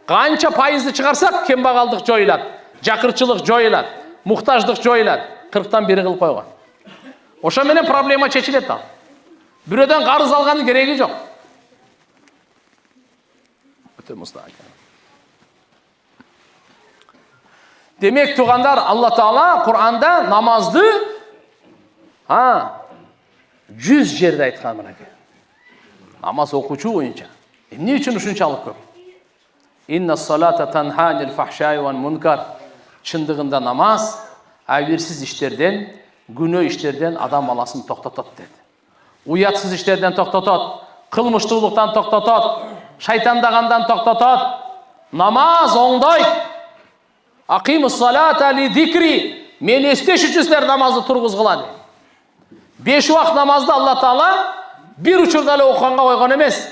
Қанша пайызды шығарсақ, кембағалдық жойылады, жақырчылық жойылады, мұқтаждық жойылады. 40-тан бірі қылып қойған. Оша менен проблема шешіледі ал. Біреуден қарыз алғаны керегі жоқ. Демек, туғандар, Алла Таала Құр'анда намазды 100 жерде айтқан мінеке. Намаз оқучу ойынша. Не үшін ушунчалык көп? Инна салата танха анил фахшай вал мункар. Шындығында намаз әверсіз іштерден, күнөө іштерден адам баласын тоқтатады деді. Уятсыз іштерден тоқтатады, қылмыштылықтан тоқтатады, шайтандағандан тоқтатады. Намаз оңдайды. Ақимус салата ли зикри. Мен естеш үшісілер намазды тұрғыз қылады. 5 уақыт намазды Алла Таала bir uçurda оқығанға қойған емес.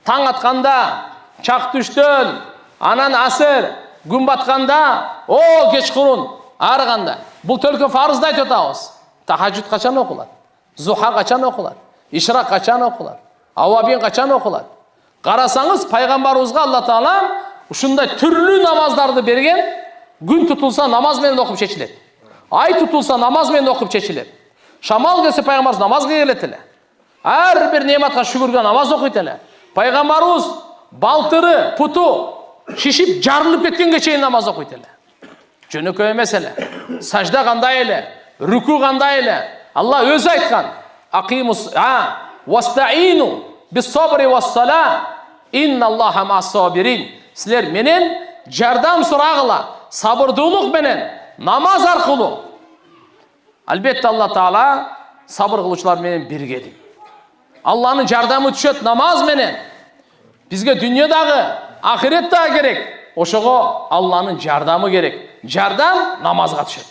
Таң атқанда, чақ түштен, анан асыр, күн батқанда, кешқұрын, арығанда. Бұл төлкі фарызды айтып отауыз. Тахаджуд қачан оқылады? Зуха қачан оқылады? Ишрақ қачан оқылады? Ауабин қачан оқылады? Қарасаңыз, пайғамбарымызға Алла Таала ушундай түрлі намаздарды берген. Күн тұтылса намазмен оқып шешіледі. Ай тұтылса намазмен оқып шешіледі. Шамал келсе пайғамбарымыз намазға келетілі. Әрбір нематқа шүкірге намаз оқитылы. Пайғамбарымыз балтыры, пұту шешіп жарылып кеткенге шейін намаз оқитылы. Жөнөкөй емес эле. Сажда қандай эле, рүку қандай эле. Алла өзі айтқан. Ақимус вастаину бис-сабри вас-сала инналлаха мас-сабирин. Сілер менен жардам сұрағыла, сабырдылық менен намаз арқылы. Әлбетте Алла Таала сабыр қылушылар менен бірге дейді. Алланың жардамы түшет намаз менен. Бізге дүниедағы, ақиреттағы керек. Ошоға Алланың жардамы керек. Жардам намазға түшет.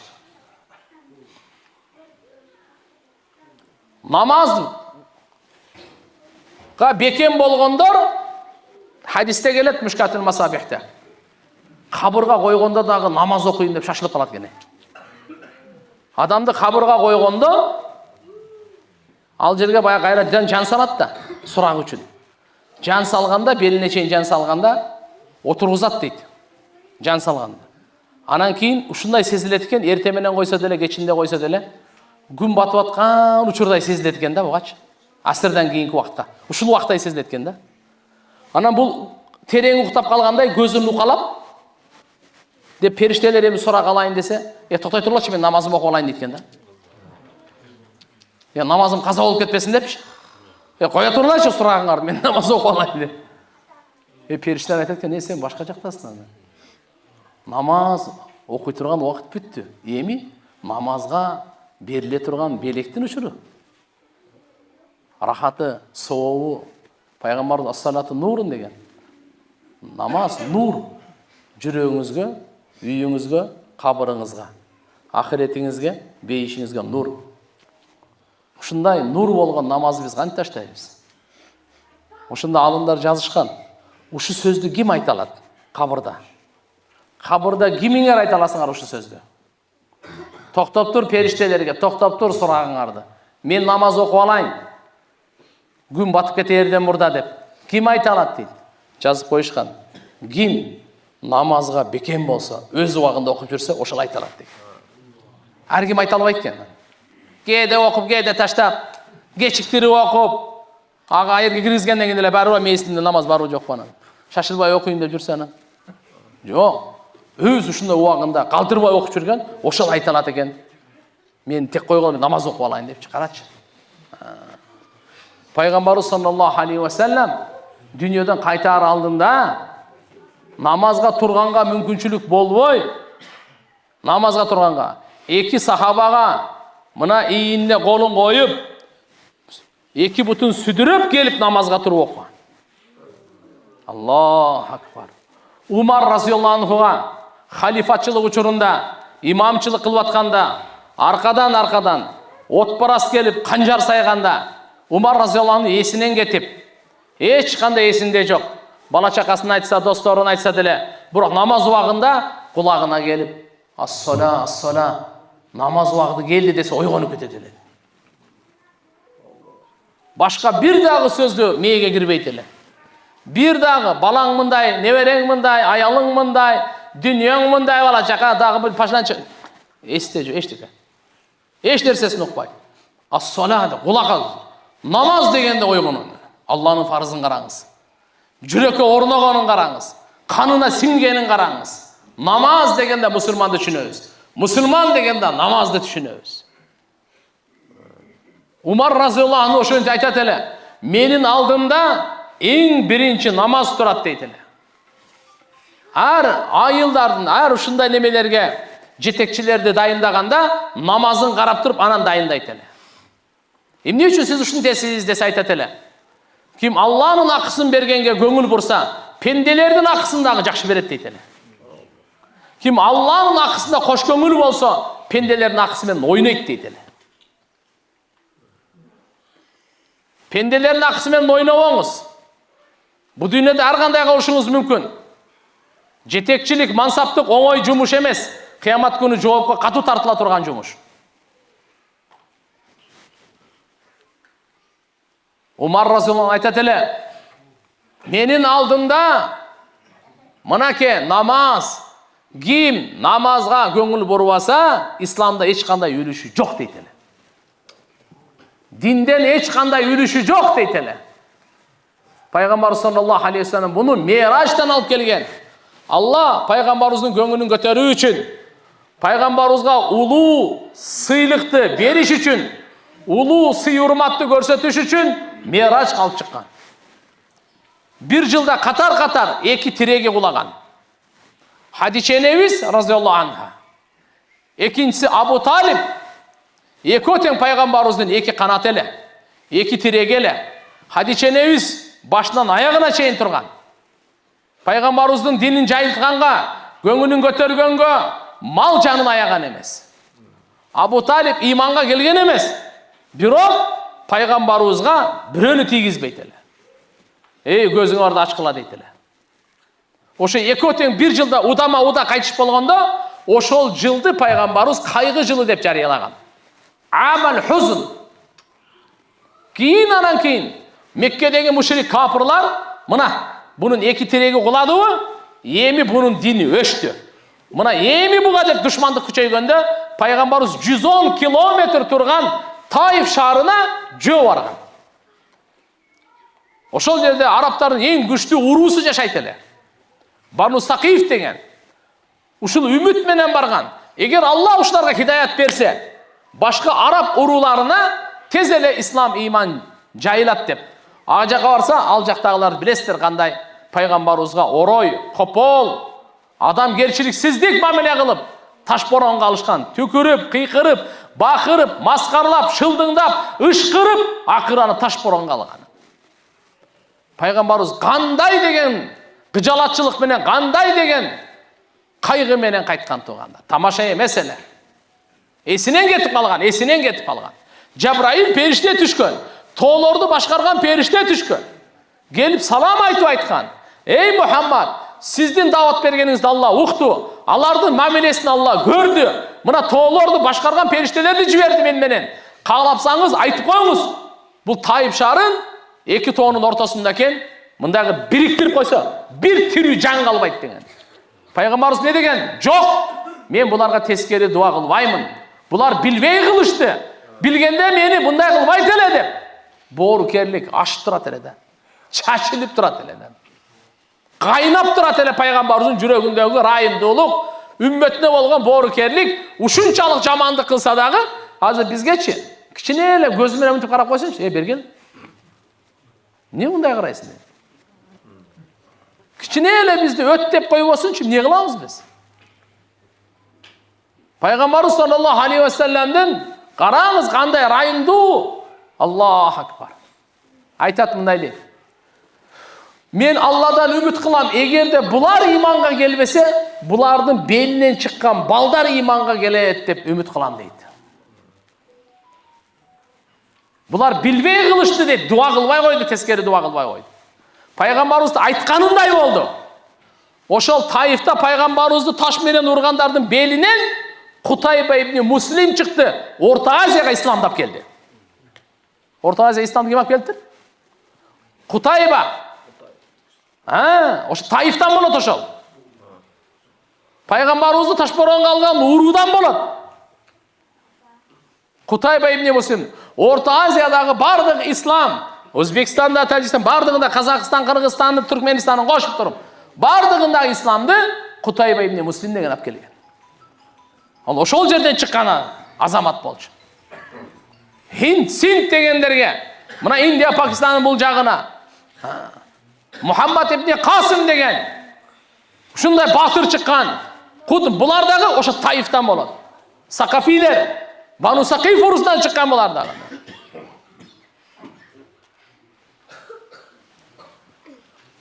Намазға бекем болғандар хадисте келет Мишкатул Масабихте. Қабырға қойғанда дағы намаз оқиын деп шашылып қалады гене. Адамды қабырға қойғанда ал жерге бая қайрадан жан салады да, сұрақ үшін. Жан салғанда, беліне шейін жан салғанда отырғызады дейді. Жан салғанда. Анан кейін ушундай сезіледі екен, ертеменен қойса деле, кечінде қойса деле, күн батып атқан учурдай сезіледі екен да бұғач. Асырдан кейінгі уақытқа. Ушул уақыттай сезіледі екен да. Анан бұл терең ұйықтап қалғандай көзін ұқалап, деп періштелер емі сұрақ алайын десе, тоқтай тұрлашы, мен намазым оқып алайын дейкен да. Намазым қаза болып кетпесін депші. Қоя тұрлашы сұрағыңар, мен намаз оқып алайын деп. Періштелер айтады, сен башқа жақтасың. Намаз оқи тұрған уақыт бүтті. Еми, намазға беріле тұрған белектің үшірі. Рахаты, соуы, пайғамбардың ассалаты нұрын деген. Намаз нұр. Жүрегіңізге, үйіңізге, қабырыңызға, ақыретіңізге, бейішіңізге нұр. Ушундай нұр болған намазы біз қант таштаймыз. Ушунда алымдар жазышқан. Ушу сөзді кім айта алады? Қабырда. Қабырда кіміңер айта аласыңар ушу сөзді? Тоқтап тұр періштелерге, тоқтап тұр сұрағыңарды. Мен намаз оқып алайын. Күн батып кетерден бұрда деп. Кім айта алады дейді. Жазып қойышқан. Кім намазға бекем болса, өз уақытында оқып жүрсе, ошол айта алады дейді. Әркім айта албайды екен. Кейде оқып, кейде таштап, кечіктіріп оқып, аға айырға кіргізгенден кейін эле баруа мейісінде намаз бару жоқ бана. Шашылбай оқиын деп жүрсені. Жоқ. Өз ушундай уақытында қалтырбай оқып жүрген, ошол айта алады екен. Мен тек қойғанымда намаз оқып алайын деп қарашы. Пайғамбарымыз саллаллаху алейхи ва саллям дүниеден қайтар алдында намазға тұрғанға мүмкіншілік болбой, намазға тұрғанға екі сахабаға мына иініне қолын қойып, екі бұтын сүдіріп келіп намазға тұрып оқыған. Аллаху акбар. Умар разияллаху анхуға халифатшылық учурунда имамчылық қылып атканда, арқадан отпарас келіп қанжар сайғанда, Умар разиаллаху анху есінен кетіп, ешқандай есінде жоқ. Бала шақасын айтса, достарын айтса деле, бірақ намаз уағында құлағына келіп, ас-сола, ас-сола, намаз уағыты келді десе ойғанып кетеді деле. Башқа бір дағы сөзді миеге кірбейтелі. Bir дағы балаң мындай, неберең мындай, аялың мындай, дүниең мындай, бала шақа дағы бір пашынан чық. Есте жоқ, ештеке. Еш нәрсесін ұқпай. Ас-сола, құлақ. Намаз дегенде ойғанын. Алланың фарызын қараңыз. Жүрекке орнағанын қараңыз. Қанына сіңгенін қараңыз. Намаз дегенде мұсылманды түсінеміз. Мұсылман дегенде намазды түсінеміз. Умар разиаллаху анху ошентип айтат эле, менин алдымда эң биринчи намаз турат дейт эле. Ар айылдардын, ар ушундай немелерге жетекчилерди дайындаганда намазын карап туруп анан дайындайт эле. Эмне үчүн сиз ушуну тесиз десе айтат эле. Ким Алланын акысын бергенге көңүл бурса, пенделердин акысын дагы жакшы берет дейт эле. Ким Алланын акысында кош көңүл болсо, пенделердин акысы менен ойнойт дейт эле. Пенделердин акысы менен ойнобоңуз. Бу дүйнөдө ар кандай кылышыңыз мүмкүн. Жетекчилик, мансаптык оңой жумуш эмес. Кыямат күнү жоопко катуу тартыла турган жумуш. Умар разиаллаху айтат эле, менин алдымда мынаке намаз, ким намазга көңүл бурбаса, исламда эч кандай үлүшү жок дейт эле. Динден эч кандай үлүшү жок дейт эле. Пайгамбар саллаллаху алейхи ва саллям буну Мирааждан алып келген. Алла пайгамбарыбыздын көңүлүн көтөрүү үчүн, пайгамбарыбызга улуу сыйлыкты бериш үчүн, улуу сый урматты көрсөтүш үчүн Мирааж алып чыккан. Bir жылда катар-катар эки тиреге кулаган. Хадиче энебиз разиаллаху анха. Экинчиси Абу Талиб. Эки тең пайгамбарыбыздын эки канаты эле, эки тиреги эле. Хадиче энебиз башынан аягына чейин турган. Пайгамбарыбыздын динин жайылтканга, көңүлүн көтөргөнгө мал жанын аяган эмес. Абу Талиб иманга келген эмес. Бирок пайгамбарыбызга бирөөнү тийгизбейт эле. Көзүңөрдү ачкыла дейт эле. Ошо экөө тең bir жылда удама-уда кайтышып болгондо, ошол жылды пайгамбарыбыз кайгы жылы деп жарыялаган. Амал хузн. Анан кийин Меккедеги мушрик капырлар мына бунун эки тиреги куладыбы, эми бунун дини өштү. Мына эми буга деп душмандык күчөйгөндө пайгамбарыбыз 110 километр турган Таиф шаарына жөө барган. Ошол жерде арабтардын эң күчтүү уруусу жашайт эле. Бану Сакиф деген. Ушул үмүт менен барган. Эгер Алла ушуларга хидаят берсе, башка араб урууларына тез эле ислам иман жайылат деп. Ага жака барса, ал жактагылар билесиздер кандай пайгамбарыбызга орой, копол, адамгерчиликсиздик мамиле кылып, таш боронго алышкан, түкүрүп, кыйкырып, бакырып, маскарлап, шылдыңдап, ышкырып, акыры аны таш боронго алган. Пайгамбарыбыз кандай деген кыжалатчылык менен, кандай деген кайгы менен кайткан туганда. Тамаша эмес эле. Эсинен кетип калган, Жабраил периште түшкөн, тоолорду башкарган периште түшкөн. Келип салам айтып айткан. Эй Мухаммад, сиздин дават бергениңизди Алла укту. Алардын мамилесин Алла көрдү. Мына тоолорду башкарган периштелерди жиберди менен. Каалапсаңыз айтып коюңуз. Бул Таиф шаарын эки тоонун ортосунда экен, мындагы бириктирип койсо, бир тирүү жан калбайт деген. Пайгамбарыбыз не деген? Жок, мен буларга тескери дуа кылбаймын. Булар билбей кылышты. Билгенде мени мындай кылбайт эле деп. Боорукерлик ашып турат эле да. Чачылып турат эле да. Кайнап турат эле пайгамбарыбыздын жүрөгүндөгү райымдуулук, үммөтүнө болгон боорукерлик ушунчалык жамандык кылса дагы, азыр бизгечи кичине эле көзү менен мынтип карап койсончу, бергел. Не мындай карайсың? Кичине эле бизди өт деп койбосунчу, эмне кылабыз биз? Пайгамбарыбыз саллаллаху алейхи ва салламдын караңыз кандай райымдуу. Аллаху акбар. Айтат мындай эле. Мен Алладан үмүт кылам, эгерде булар иманга келбесе, Bulardın belinden çıkkan balдар imanға келет деп үміт қылам дейді. Бұлар білбей қылышты деп дуа қылбай қойды, тескері дуа қылбай қойды. Пайғамбарымыз айтқанындай болды. Ошол Таифта пайғамбарымызды таш менен ұрғандардың белінен Кутайба ибн Муслим шықты. Орта Азияға исламдап келді. Орта Азия исламды кім алып келді? Кутайба. Ошо Таифтан болот ошол. Пайғамбарымызды ташборонға алған урудан болот. Кутайба ибн Муслим. Орта Азиядағы бардық ислам, Өзбекстанда, Тәжікстан, бардығында Қазақстан, Қырғызстанды, Түркменистанын қошып тұрып, бардығындағы исламды Кутайба ибн Муслим деген алып келген. Ол ошол жерден шыққаны азамат болчу. Хинд, Синд дегендерге, мына Индия, Пакистанның бұл жағына, Мухаммад ибн Қасым деген, шундай батыр шыққан, бұлардағы ошо Таифтан болады. Сақафилер, Бану Сақиф ұрысынан шыққан бұлардағы.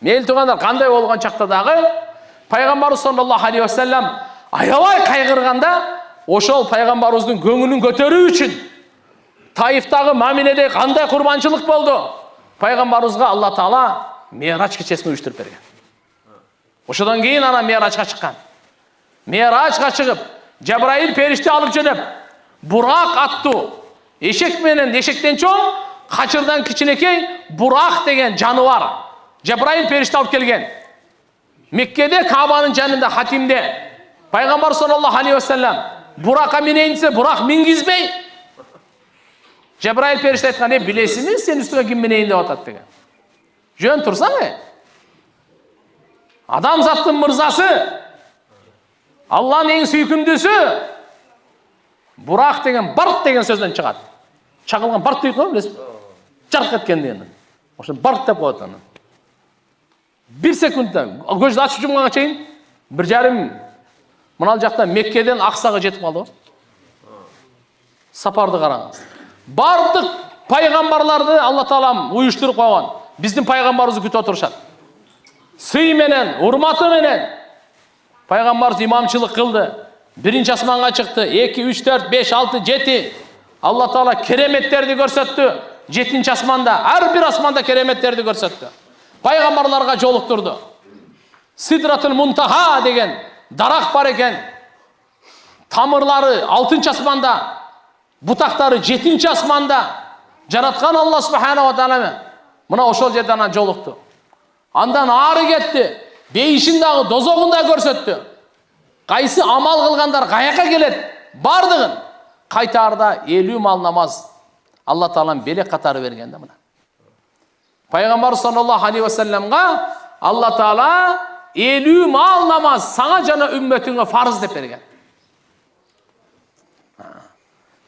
Мейлі туғандар, қандай болған шақтадағы, пайғамбарымыз саллаллаху алейхи уассалам аябай қайғырғанда, ошол пайғамбарымыздың көңілін көтеру үшін Таифтағы мамиледе қандай құрбаншылық болды? Пайғамбарымызға Алла Таала Мерач кешесін ұйыштырып берген. Ошодан кейін ана Мерачқа шыққан. Мерачқа шығып, Жабраил періште алып жүріп, Бурақ атту, ешек менен, ешектен чоң, қачырдан кичинекей Бурақ деген жануар. Жабраил періште алып келген. Меккеде, Кабаның жанында, Хатимде, пайғамбар саллаллаху алейхи уассалам, Бураққа минейінсе, Бурақ мингізбей. Жабраил періште айтқан, білесің, сен үстіге кім минейін деп атады деген. Жөн тұрсаң, адам заттың мырзасы, Алланың ең сүйкімдісі, Бурақ деген, барт деген сөзден шығады. Шағылған барт дейді ғой, білесің? Жарқ еткен деген. Ошын барт деп қойды. Bir секундта, көзді ашып жұмғанға чейін, 1,5 мынал жақта Меккеден Ақсаға жетіп қалды ғой. Сапарды қараңыз. Бардық пайғамбарларды Алла Таалам ұйыштырып қойған. Біздің пайғамбарымызды күтіп отырышады. Сый менен, урматы менен пайғамбарымыз имамшылық қылды. 1-ші асманға шықты. 2, 3, 4, 5, 6, 7. Алла Таала кереметтерді көрсетті. 7-ші асманда, әрбір асманда кереметтерді көрсетті. Пайғамбарларға жолықтырды. Сидратул Мунтаха деген дарақ бар екен. Тамырлары 6-ші асманда, бұтақтары 7-ші асманда жаратқан Алла Субхана ва Таала мына ошол жерден жолықты. Андан ары кетті. Бейшіндағы дозоғында көрсетті. Қайсы амал қылғандар қаяққа келеді? Бардығын қайтарда 50 мал намаз Алла Таалам белек қатары бергенде мына. Пайғамбар саллаллаху алейхи уассаламға Алла Таала 50 мал намаз саңа жана үмметіңе фарыз деп берген.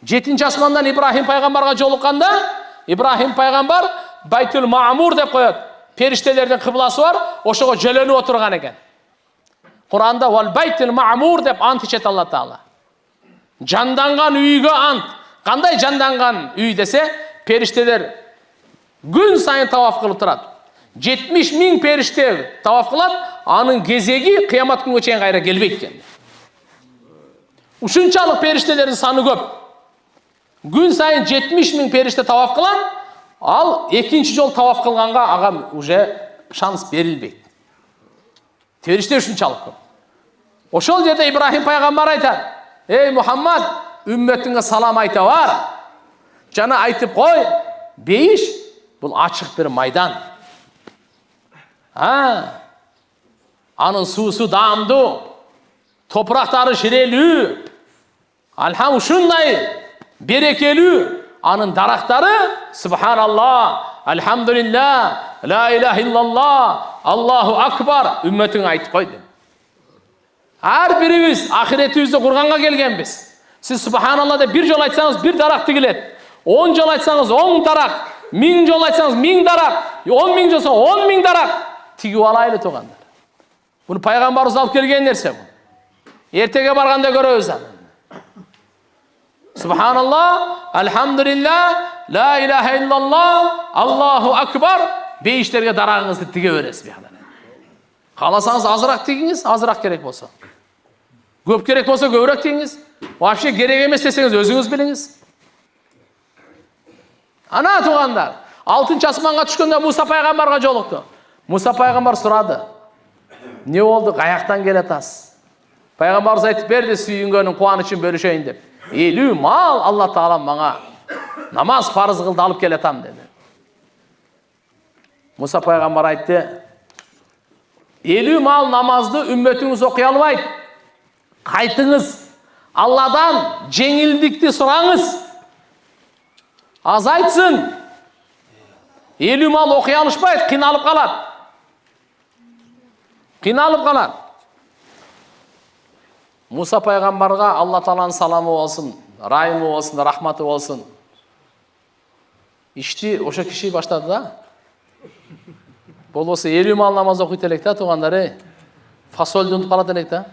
7-ші асмандан Ибрахим пайғамбарға жолыққанда, Ибрахим пайғамбар Байтул Маъмур деп қояды. Періштелердің қыбласы бар, ошоға жөленіп отырған екен. Құранда «Вал Байтул Маъмур» деп ант ішеді Алла Таала. Жанданған үйге ант. Қандай жанданған үй десе, періштелер күн сайын таваф қылып тұрады. 70.000 періште таваф қылады, аның кезегі қиямат күнге чейін қайра келбейді екен. Ушунчалық періштелердің саны көп. Күн сайын 70.000 періште таваф қылады, ал екінші жол таваф қылғанға ағам уже шанс берілбейді. Періште ушунчалық көп. Ошол жерде Ибрахим пайғамбар айтады: «Ей Мухаммад, үмметіңе салам айта бар. Жана айтып қой, бейіш бұл ашық бір майдан. Анын суысы дамды, топырақтары шірелі, алхам ушундай берекелі, анын дарақтары, Субханаллах, Альхамдулиллах, Ла илаха иллаллах, Аллаху акбар, үмметің айтып қойды. Әр біріміз ақиретімізді құрғанға келгенбіз. Сіз Субханаллах деп бір жол айтсаңыз, бір дарақты келеді. 10 жол айтсаңыз, 10 дарақ. 1000 жол айтсаңыз, 1000 дарақ. 10.000 жол айтсаңыз, 10.000 дарақ. Тигіп алайлы туғандар. Бұны пайғамбарымыз алып келген нәрсе бұл. Ертеге барғанда көреміз. Субханаллах, Альхамдулиллах, Ла илаха иллаллах, Аллаху акбар. Бейіштерге дарағыңызды тіге бересіз. Қаласаңыз азырақ тигіңіз, азырақ керек болса. Көп керек болса көбірек дейіңіз. Вообще керек емес десеңіз өзіңіз біліңіз. Ана туғандар, 6-шы асманға түшкенде Мұса пайғамбарға жолықты. Мұса пайғамбар сұрады. Не болды? Қаяқтан келеді ас? Пайғамбарымыз айтып берді, сүйінгеннің қуанышын бөлішейін деп. 50 мал Алла Тағала маңа намаз парыз қылды алып келетам деді. Мұса пайғамбар айтты, 50 мал намазды үмметіңіз оқи алмайды. Қайтыңыз, Алладан жеңілдікті сұраңыз. Азайтсын. 50 мал оқи алышпайды, қиналып қалады. Қиналып қалады. Мұса пайғамбарға Алла Тағаланың саламы болсын, райымы болсын, рахматы болсын. Ішті оша кіші баштады да. Бұл осы 50 мал намаз оқиды елек та, туғандар, фасольді ұнтып қалады елек та.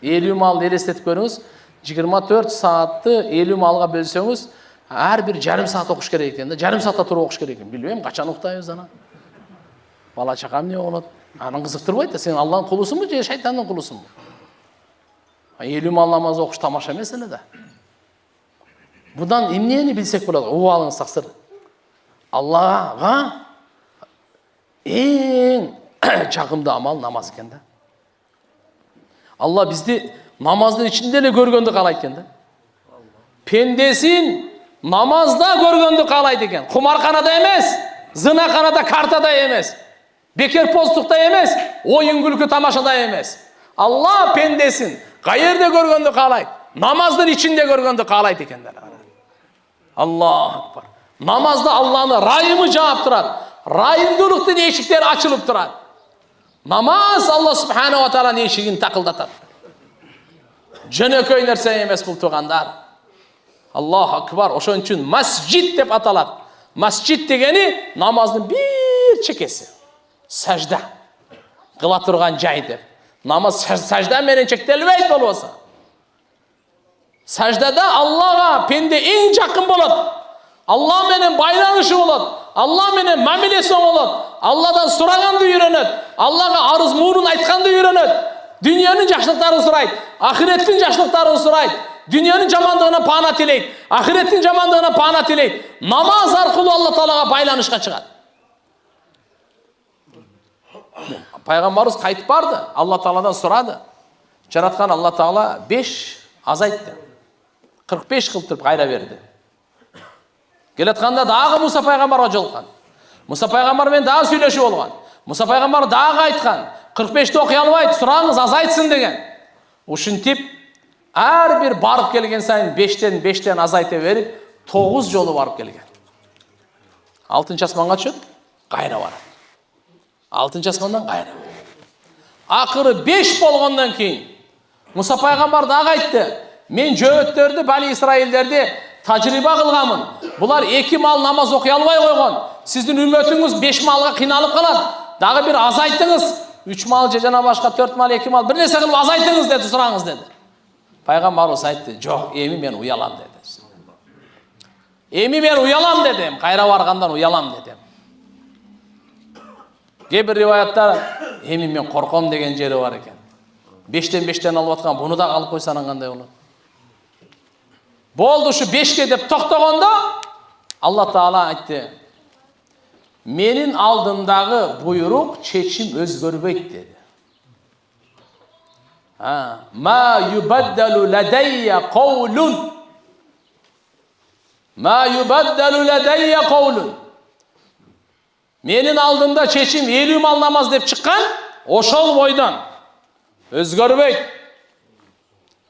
50 мал елестетіп көріңіз, 24 саатты 50 малға бөлсеңіз, әрбір жарым саат оқыш керек екен. Жарым саатта тұрып оқыш керек екен. Білмеймін, қашан оқытайыз ана. Бала шақам не оғылады? Аның қызықтырмайды. Сен Алланың құлысың ба, же шайтанның құлысың ба? 50 мал намаз оқыш тамаша мәселе да. Бұдан емнені білсек болады? О, алыңыз тақсыр. Аллаға ең жағымды амал намаз екен да. Алла бізді намаздың ішінде де көргенді қалайды екен да. Пендесін намазда көргенді қалайды екен. Құмарханада емес, зынақанада, картада емес, бекер постықта емес, ойын күлкі тамашада емес. Алла пендесін қайерде көргенді қалайды, намаздың ішінде көргенді қалайды екендер. Аллаху акбар. Намазда Алланы райымы жауап тұрады. Райымдылықтың ешіктері ашылып тұрады. Намаз Алла субхана ва тағала ешігін тақылдатады. Жөнөкөй нәрсе емес бұл туғандар. Аллаху акбар. Ошон үчүн масжид деп аталады. Масжид дегени намаздың бір чекесі. Сажда. Қыла тұрған жай деп. Намаз сажда менен чектелбейді болбосо. Саждада Аллаға пенде ең жақын болады. Алла менен байланышы болады. Алла менен мамилеси болады. Алладан сұрағанды үйренеді. Аллаға арыз муырын айтқанды үйренеді. Дүниенің жақсылықтарын сұрайды. Ахиреттің жақсылықтарын сұрайды. Дүниенің жамандығына пана тілейді. Ахиреттің жамандығына пана тілейді. Намаз арқылы Алла Тағалаға байланышқа шығады. Пайғамбарымыз қайтып барды. Алла Тағаладан сұрады. Жаратқан Алла Тағала 5 азайтты. 45 қылып тұрып қайра берді. Келетқанда дағы Мұса пайғамбарға жолыққан. Мұса пайғамбармен дағы сөйлеші болған. Мұса пайғамбар дағы айтқан. 45-ті оқи алмайды, сұраңыз азайтсын деген. Ушынтип, әрбір барып келген сайын 5-тен азайта беріп, 9 жолы барып келген. 6-шы асманға түсіп, қайра барады. 6-шы асмандан қайра. Ақыры 5 болғаннан кейін, Мұса пайғамбар дағы айтты. Мен жөттерді, Бәни Исраилдерді тәжриба қылғамын. Бұлар 2 мал намаз оқи алмай қойған. Сіздің үмметіңіз 5 малға қиналып қалады. Дағы бір азайтыңыз. 3 мал жана башқа 4 мал, 2 мал бір нәрсе қылып азайтыңыз деді, сұраңыз деді. Пайғамбарымыз айтты, жоқ, еми мен уялам деді. Еми мен уялам дедім, қайра барғандан уялам дедім. Кейбір риwаяттар еми мен қорқам деген жері бар екен. 5-тен алып атқан, бұны да қалып қойсаң қандай болады. Болды şu 5-ке деп тоқтағанда Алла Тағала айтты, менің алдымдағы бұйрық шешім өзгермейді деді. Ма юбаддалу ладайя қаулун. Ма юбаддалу ладайя қаулун. Менің алдымда шешім 50 мал намаз деп шыққан, ошол бойдан өзгермейді.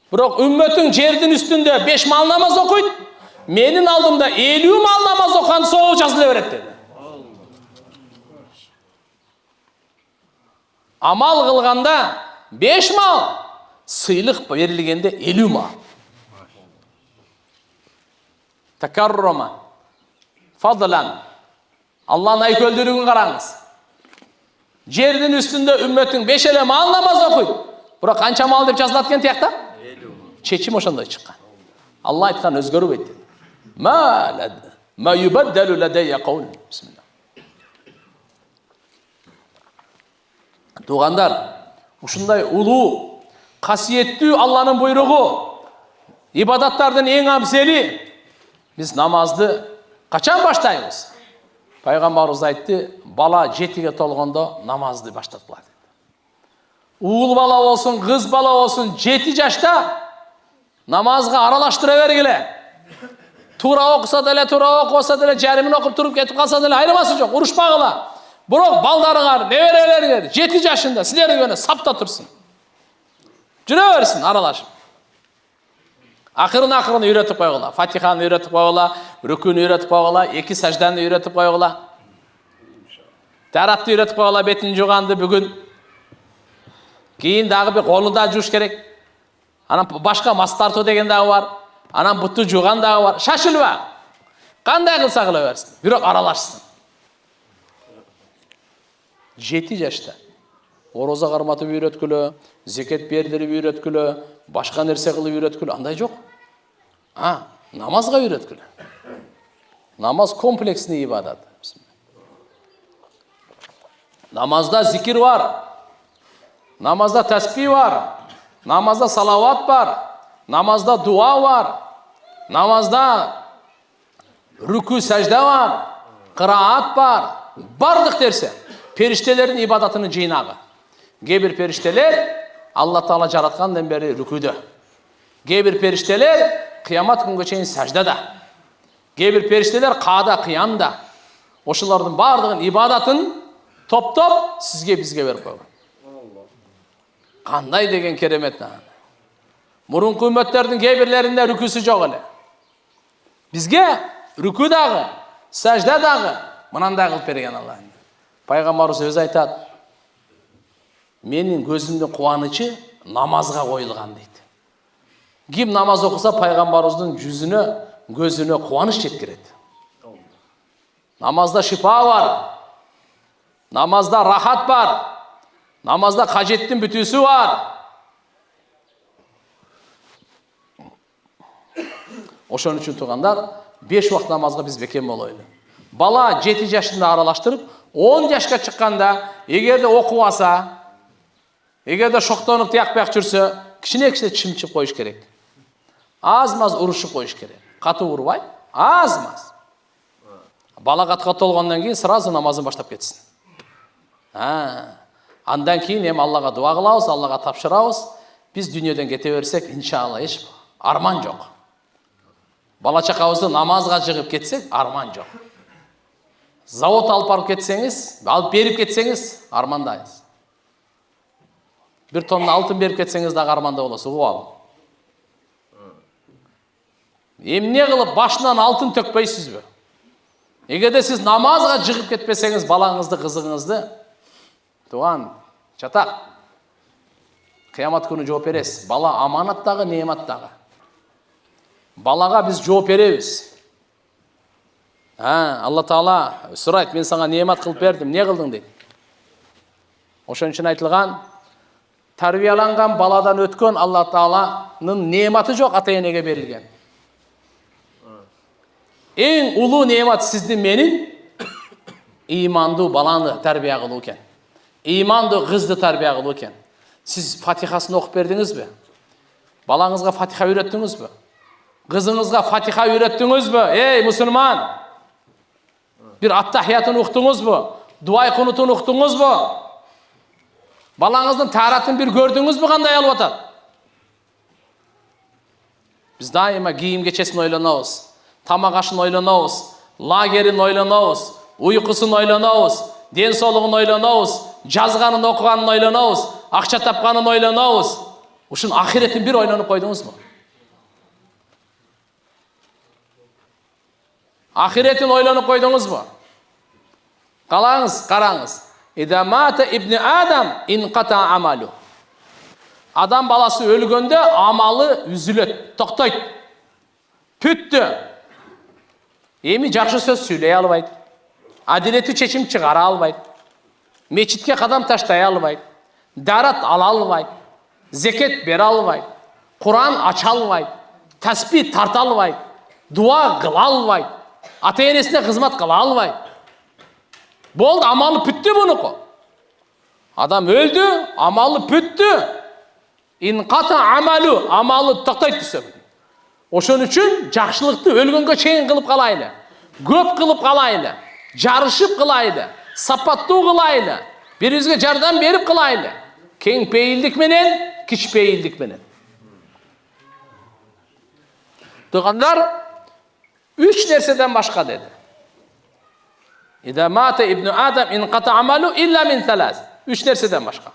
Бірақ үмметің жердің үстінде 5 мал намаз оқиды, менің алдымда 50 мал намаз оққан сол жазыла береді деді. Амал қылғанда 5 мал, сыйлық берілгенде 50 мал. Такаррома, фадлан. Алланың айкөлдірігін қараңыз. Жердің үстінде үмметің 5 мал намаз оқиды. Бірақ қанша мал деп жазылады екен тияқта? Шешім ошандай шыққан. Алла айтқан өзгеру етті. Ма юбаддалу ладайя қаулун. Бисмилlah. Туғандар, Ушундай улуу, касиеттүү Алланын буйругу, ибадаттардын эң абзели. Биз намазды качан баштайбыз? Пайгамбарыбыз айтты, бала 7-ге толгондо намазды баштаткыла. Уул бала болсун, кыз бала болсун, 7 жашта намазга аралаштыра бергиле. Тура окуса деле, тура окубаса деле, жарымын окуп туруп кетип калса деле айырмасы жок, урушпагыла. Бирок балдарыңар, неберелериңер 7 жашында силерге менен сапта турсун. Жүрө берсин аралашып. Акырын үйрөтүп койгула. Фатиханы үйрөтүп койгула, рүкүнү үйрөтүп койгула, 2 сажданы үйрөтүп койгула. Таратты үйрөтүп койгула, бетин жууганды бүгүн. Кийин дагы бир колунда жууш керек. Анан башка мас тартуу деген дагы бар. Анан бутту жууган дагы бар. Шашылба. Кандай кылса кыла берсин, бирок аралашсын. 7 жашта ороза карматып үйрөткүлө, зекет бердирип үйрөткүлө, башка нерсе кылып үйрөткүлө, андай жок. Намазга үйрөткүлө. Намаз комплексный ибадат. Намазда зикир бар. Намазда тасбih бар. Намазда салават бар. Намазда дуа бар. Намазда рүкү сажда бар. Кыраат бар. Бардык нерсе периштелердин ибадатынын жыйнагы. Кээ-бир периштелер Алла Таала жараткандан бери рүкүдө. Кээ-бир периштелер кыямат күнгө чейин саждада. Кээ-бир периштелер каада, кыямда. Ошолордун бардыгын ибадатын топтоп сизге бизге берип койгон. Кандай деген керемет. Мурунку үммөттөрдүн кээ-бирлеринде рүкүсү жок эле. Бизге рүкү дагы, сажда дагы мынандай кылып берген Алла. Пайгамбарыбыз өзү айтат, менин көзүмдүн кубанычы намазга коюлган дейт. Ким намаз окуса пайгамбарыбыздын жүзүнө, көзүнө кубаныч жеткирет. Намазда шифа бар. Намазда рахат бар. Намазда кажеттин бүтүүсү бар. Ошон үчүн туугандар, 5 убакыт намазга биз бекем болойлу. Бала 7 жашында аралаштырып, 10 жашка чыкканда, эгерде окубаса, эгерде шоктонуп тиякпай жүрсө, кичине-кичине чимчип коюш керек. Аз-маз урушуп коюш керек. Катуу урбай, аз-маз. Бала катка толгондон кийин сразу намазын баштап кетсин. Андан кийин эми Аллага дуа кылабыз, Аллага тапшырабыз. Биз дүйнөдөн кете берсек, иншалла эч арман жок. Бала чакабызды намазга жыгып кетсек, арман жок. Завод алып барып кетсеңиз, алып берип кетсеңиз, армандайсыз. Бир тонна алтын берип кетсеңиз дагы арманда болосуз, угуп алып. Эмне кылып башынан алтын төкпөйсүзбү? Эгерде сиз намазга жыгып кетпесеңиз, балаңызды, кызыңызды, туган, чатак. Кыямат күнү жооп бересиз. Бала аманат дагы, неемат дагы. Балага биз жооп беребиз. Алла Таала сурайт, мен сага неемат кылып бердим, не кылдың дейт. Ошон үчүн айтылган, тарбияланган баладан өткөн Алла Тааланын неематы жок ата-энеге берилген. Эң улуу неемат сиздин менин имандуу баланы тарбия кылуу экен. Имандуу кызды тарбия кылуу экен. Сиз Фатихасын окуп бердиңизби? Балаңызга Фатиха үйрөттүңүзбү? Кызыңызга Фатиха үйрөттүңүзбү? Эй, мусулман! Бир аттахиятын уктуңузбу? Дуай кунутун уктуңузбу? Балаңыздын таратын бир көрдүңүзбү кандай алып атат? Биз дайыма кийим кечесин ойлонобуз, тамак ашын ойлонобуз, лагерин ойлонобуз, уйкусун ойлонобуз, ден соолугун ойлонобуз, жазганын окуганын ойлонобуз, акча тапканын ойлонобуз. Ушун ахиретин бир ойлонуп койдуңузбу? Ахиретин ойлонуп койдуңузбу? Калаңыз, караңыз. Ида мата ибн Адам инқата амалу. Адам баласы өлгөндө амалы үзүлөт, токтойт. Бүттү. Эми жакшы сөз сүйлөй албайт. Адилеттүү чечим чыгара албайт. Мечитке кадам таштай албайт. Дарат ала албайт. Зекет бере албайт. Куран ача албайт. Тасбih тарта албайт. Дуа кыла албайт. Ата-энесине кызмат кыла албайт. Болды, амалы бүттү мунуку. Адам өлді, амалы бүтті. Инқата амалу, амалы тоқтайды десе. Ошон үчүн жакшылыкты өлгөнгө чейин кылып калайлы. Көп кылып калайлы. Жарышып кылайлы. Сапаттуу кылайлы. Бирибизге жардам берип кылайлы. Кең пейилдик менен, кич пейилдик менен. Тугандар, 3 нерседен башка деди. Ида мата ибну Адам инқата амалу илля мин талас. 3 нерседен башка.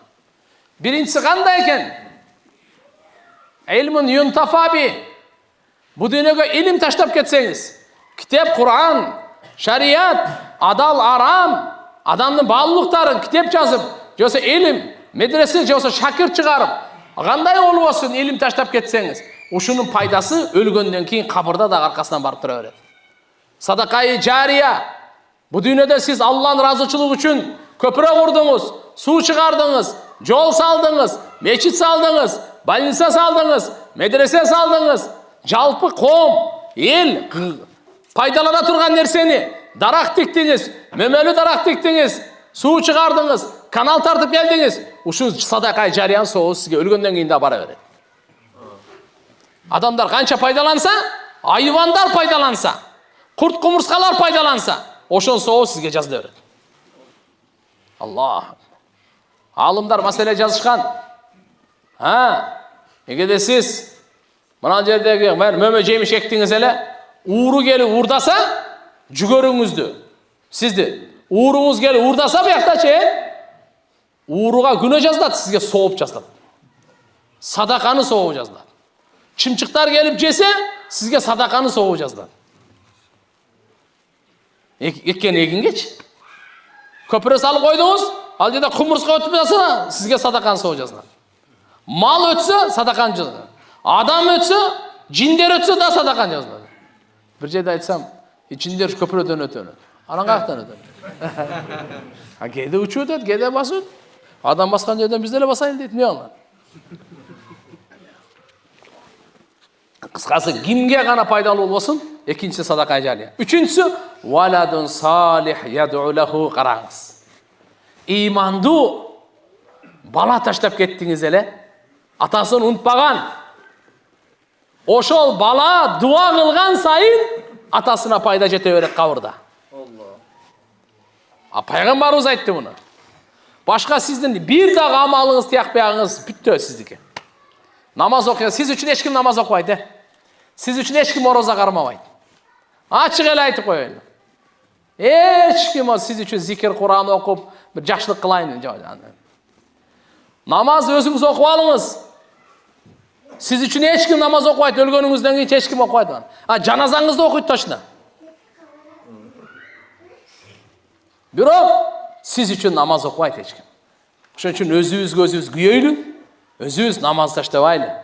Биринчиси кандай экен? Илмун юнтафаби. Bu dünyaya ilim taşlap ketseniz, kitap, Kur'an, şeriat, adal, aram, adamın bağlılıkların kitap yazıp, yoksa ilim, medrese, yoksa şakir çıkarıp, qanday olup olsun ilim taşlap ketseniz, uşunun paydası ölgönden keyin kabırda da arkasından barıp tura veredi. Sadakayı cariye, bu dünyada siz Allah'ın razıçılığı için köprü kurdunuz, su çıkardınız, yol saldınız, meçit saldınız, больница saldınız, medrese saldınız. Жалпы қом, ел пайдалана тұрған нәрсені дарақ тектіңіз, мөмөлі дарақ тектіңіз, су шығардыңыз, канал тартып келдіңіз. Ушу садақай жариян соғыз сізге өлгөндөн кийин да бара береді. Адамдар қанша пайдаланса, айвандар пайдаланса, құрт құмырсқалар пайдаланса, ошон соғыз сізге жазыла береді. Аллах. Алымдар маселе жазышқан. Егерде сіз мына жердегі мөмө жеміш ектіңіз әлі, уыру келі урдаса, жүгөріңізді, сізді, уырыңыз келі урдаса бұяқта че, уыруға күнө жазылады, сізге соғып жазылады. Садақаны соғып жазылады. Чымчықтар келіп жесе, сізге садақаны соғып жазылады. Еккен егін кеч. Көпірі салып қойдыңыз, ал жерде құмырсқа өтіп жаса, сізге садақаны соғып жазылады. Мал өтсе, садақаны жазылады. Адам өтсе, жиндер өтсе да садақаны жазылады. Bir жерде айтсам, жиндер көпірден өтеді. Анан қаяқтан өтеді. Кейде учу өтеді, кейде басы өтеді. Адам басқан жерден бізде де басайын дейді, не оңлады? Қысқасы, кимге ғана пайдалы болсын, екіншісі садақа жария. Үшіншісі, валадун салих ядулаху, қараңыз. Иманды бала таштап кеттіңіз әлі, атасын ұнтпаған. Ошол бала дуа кылган сайын атасына пайда жете берет кабырда. Пайгамбарыбыз айтты муну. Башка сиздин бир дагы амалыңыз тиякпагыңыз бүттү сиздики. Намаз окуя, сиз үчүн эч ким намаз окубайт. Сиз үчүн эч ким ороза кармабайт. Ачык эле айтып коеюн. Эч ким сиз үчүн зикир, Кур'ан окуп, бир жакшылык кылайын. Намаз өзүңүз окуп алыңыз. Siz için hiç kim namaz okuyat, ölgönünüzden hiç kim okuyat. Canazanızda okuyut taşına. Biro, siz için namaz okuyat hiç kim. Şunun için özünüz gözünüz güyeylü, özünüz namaz taştavaylı.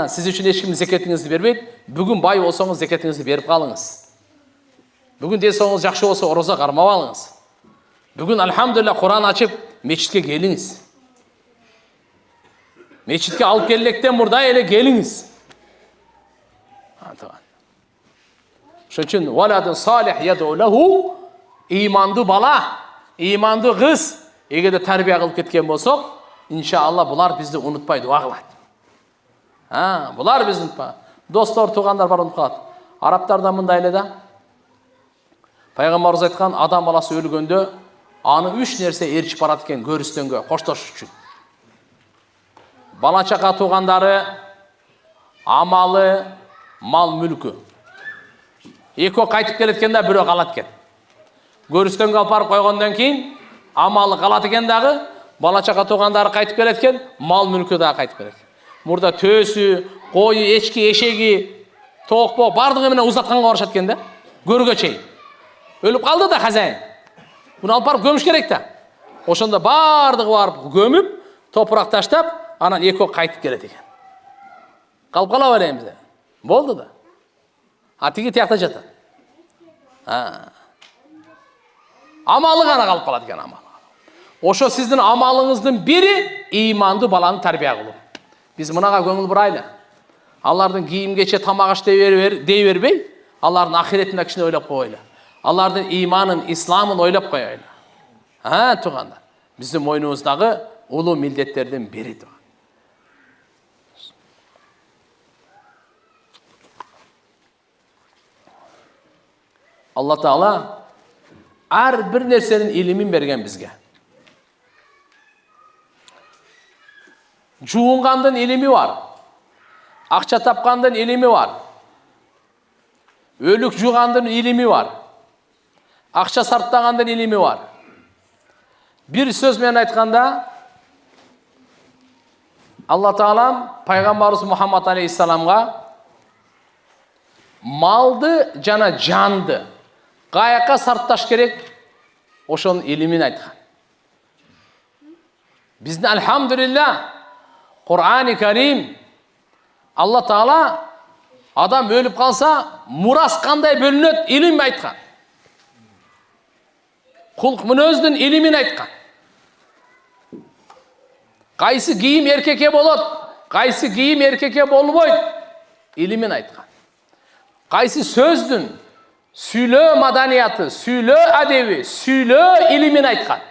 Siz için hiç kim zeketinizi vermeydi. Bugün bay olsanız zeketinizi verip kalınız. Bugün derseniz yakşı olsa oroza karmap alınız. Bugün elhamdülillah Kur'an açıp meçitke geliniz. Meçitke alıp gelekten burada ele geliniz. Şunun için valadun salih yad'u lehu, imandı bala, imandı kız, eğer de terbiye kılıp ketken bolsak, inşallah bular bizde unutpay dua kılaydı. Bular bizi unutpay. Dostlar, tuğanlar var unutpay. Araplardan mındayla da, Peygamberimiz aytkan adam balası ölgöndө, anı 3 nerse erişip barat eken görüstөнгө, koştoş üçün. Bala çaka tuğandары, amalı, mal mülkü. Eko kaytıp geletkende biri kalat ken. Görüstөнгө alып barıp koygondan keyin amalı kalat eken dağı, bala çaka tuğandары kaytıp geletken, mal mülkü dağı kaytıp gelet. Burada tösü, koyu, eçki, eşegi, toğuk, bardığı mene uzatkanға barışat ken de, görüge çeyin. Ölüp kaldı da hazayın. Bunu alıp barıp gömüş gerek de. Oşonda bardığı barıp gömüp, toprak taştap, anan eko kaytıp gelet eken. Kalıp kala vereyimiz de. Boldu da. Atigi tiyakta jatadi. Amalı gana kalıp kaladi eken amalı. Oşo sizdin amalыңыздын biri imandı balanı tarbiya kılуу. Biz mınaga көңүл buraylı. Алардын кийим кече тамак аш дей бербей, алардын ахиретин кичине ойлоп коелу. Алардын иманын, исламын ойлоп коелу. Тугандар. Біздің мойнымыздағы ұлы милдеттерден бiri. Алла Тағала әр бір нәрсенің илімін берген бізге. Жуынғандың илімі бар. Ақша тапқандың илімі бар. Өлік жуғандың илімі бар. Ақша сарптағандың илімі бар. Bir sözмен айтқанда, Алла Тағала пайғамбарымыз Мұхаммад алейхиссаламға малды жана жанды қаяққа сарпташ керек, ошоның илимин айтқан. Біздің альхамдулилля Құр'ан-ы Карим Алла Тағала адам өліп қалса, мурас қандай бөлінеді илим айтқан. Құлқ мүнөздің илимин айтқан. Қайсы кийим еркекке болады, қайсы кийим еркекке болбойды, илимин айтқан. Қайсы сөздің сүйлөө маданияты, сүйлөө әдеби, сүйлөө илимин айтқан.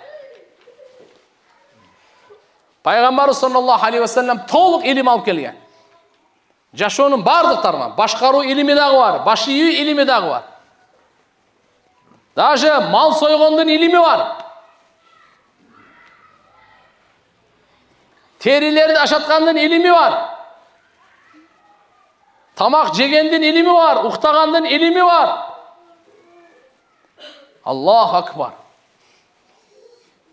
Пайғамбар саллаллаху алейхи вассалам толық илим алып келген. Жашоонун бардыктарынан башкаруу илими дагы бар, баш ийүү илими дагы бар. Даже мал сойгондун илими бар. Терилерди ашаткандын илими бар. Тамак жегендин илими бар, уктагандын илими бар. Аллаху акбар.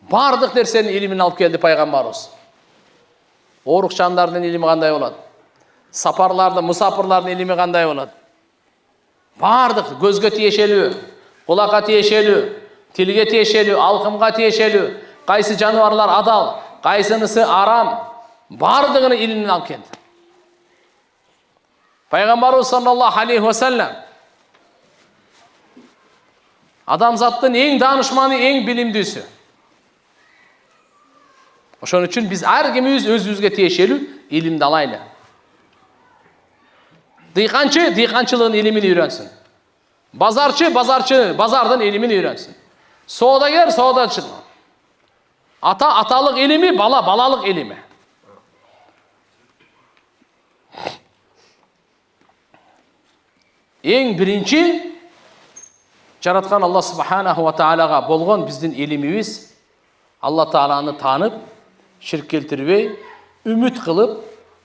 Бардык нерсенин илимин алып келди пайгамбарыбыз. Оорукчандардын илими кандай болот? Сапарлардын, мусапырлардын илими кандай болот? Бардык көзгө тиешелүү, кулакка тиешелүү, тилге тиешелүү, алкымга тиешелүү, кайсы жаныбарлар адал, кайсынысы арам, бардыгын илимин алып келди. Пайгамбарыбыз саллаллаху алейхи ва саллям адамзаттын эң данышманы, эң билимдүүсү. Ошон үчүн биз ар кимибиз өзүбүзгө тиешелүү илимди алайлы. Дыйканчы дыйканчылыгын илимин үйрөнсүн. Базарчы базардын илимин үйрөнсүн. Соодагер соодачылык. Ата аталык илими, бала балалык илими. Эң биринчи жараткан Алла субханаху ва таалага болгон биздин илимибиз Алла Тааланы танып, ширк келтирбей, үмүт кылып,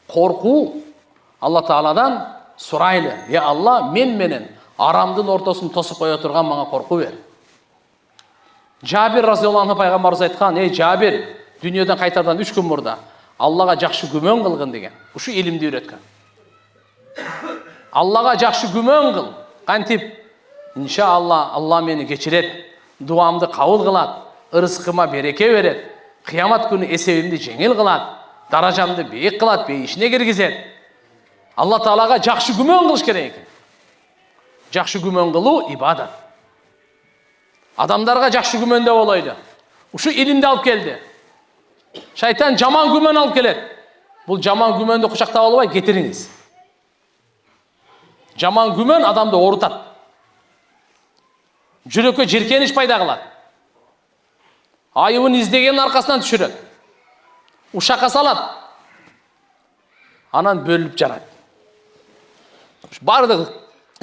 коркуу, Алла Тааладан сурайлы. Я Алла, мен менен арамдын ортосын тосуп кое турган мага коркуу бер. Жабир разияллаху анху пайгамбарыбыз айткан, ey Жабир, дүйнөдөн кайтардан 3 күн мурда Аллага жакшы күмөн кылгын деген. Ушу илимди үйрөткөн. Аллага жакшы күмөн кыл. Кантип иншалла Алла мени кечирет, дуамды кабыл кылат, ырыскыма береке берет, кыямат күнү эсебимди жеңил кылат, даражамды бийик кылат, бейишине киргизет. Алла Таалага жакшы күмөн кылыш керек экен. Жакшы күмөн кылуу ибадат. Адамдарга жакшы күмөндө болойду. Ушу илимди алып келди. Шайтан жаман күмөн алып келет. Бул жаман күмөндү кучактап албай кетириңиз. Жаман күмөн адамды оорутат. Жүрөккө жиркениш пайда кылат. Айыбын издегенин аркасынан түшүрөт. Ушакка салат. Анан бөлүп жарат. Бардыгы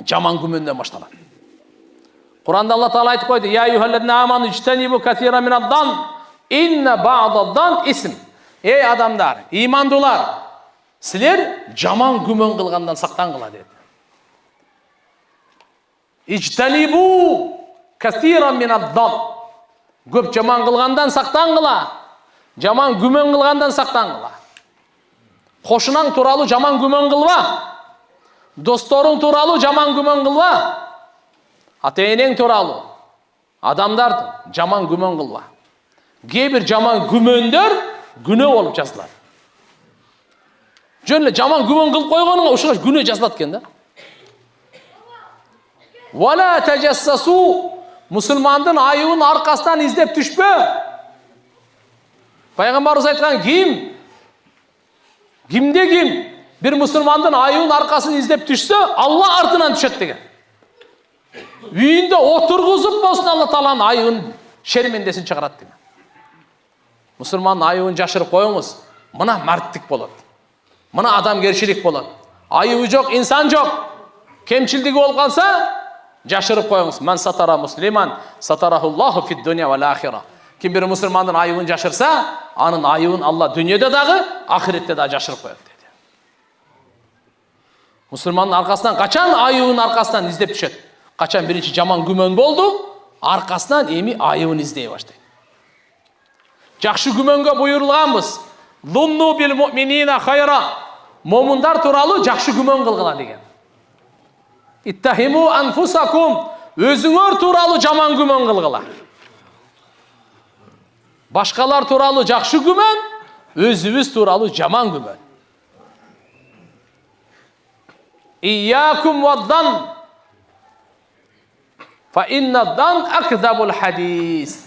жаман күмөндөн башталат. Куранда Алла Таала айтып койду: "Я юхаллазина аману ижтанибу касира минаддан, инна ба'даддан исм." Ey адамдар, имандуулар, силер жаман күмөн кылгандан сактангыла dedi. Ижтанибу касира минаддан. Көп жаман кылгандан сактангыла. Жаман күмөн кылгандан сактангыла. Кошунаң тууралуу жаман күмөн кылба. Досторуң тууралуу жаман күмөн кылба. Ата-энең тууралуу адамдарды жаман күмөн кылба. Кээ бир жаман күмөндөр күнөө болуп жазылат. Жөн эле жаман күмөн кылып койгонуңа ушуга күнөө жазылат экен да. Вала тажассасу, мусулмандын айыбын аркасынан издеп түшпө. Пайгамбарыбыз айткан, кимде ким бир мусулмандын айыбын аркасын издеп түшсө, Алла артынан түшөт деген. Үйүндө отургузуп болсун Алла Тааланын айыбын шермендесин чыгарат деген. Мұсылманның айыбын жашырып қойыңыз. Мына мәрттік болады. Мына адамгершілік болады. Айыбы жоқ, инсан жоқ. Кемшілдігі болып қалса, жашырып қойыңыз. Мән сатара муслиман, сатарахуллаху фид дуния вал ахира. Кім бір мұсылмандың айыбын жашырса, анын айыбын Алла дүниеде дағы, ахиретте да жашырып қояды деді. Мұсылманның арқасынан қачан айыбын арқасынан іздеп түшеді. Қачан бірінші жаман күмән болды, арқасынан эми айыбын іздей баштайды. Жақшы күмәнге бұйырылғанбыз. Лунну бил муъминина хайра. Момундар туралы жақшы күмән қылғыла деген. Иттахиму анфусакум. Өзіңөр туралы жаман күмән қылғыла. Башқалар туралы жақшы күмән, өзіңіз туралы жаман күмән. Iyyakum ваддан. Фа иннаддан акдабул хадис.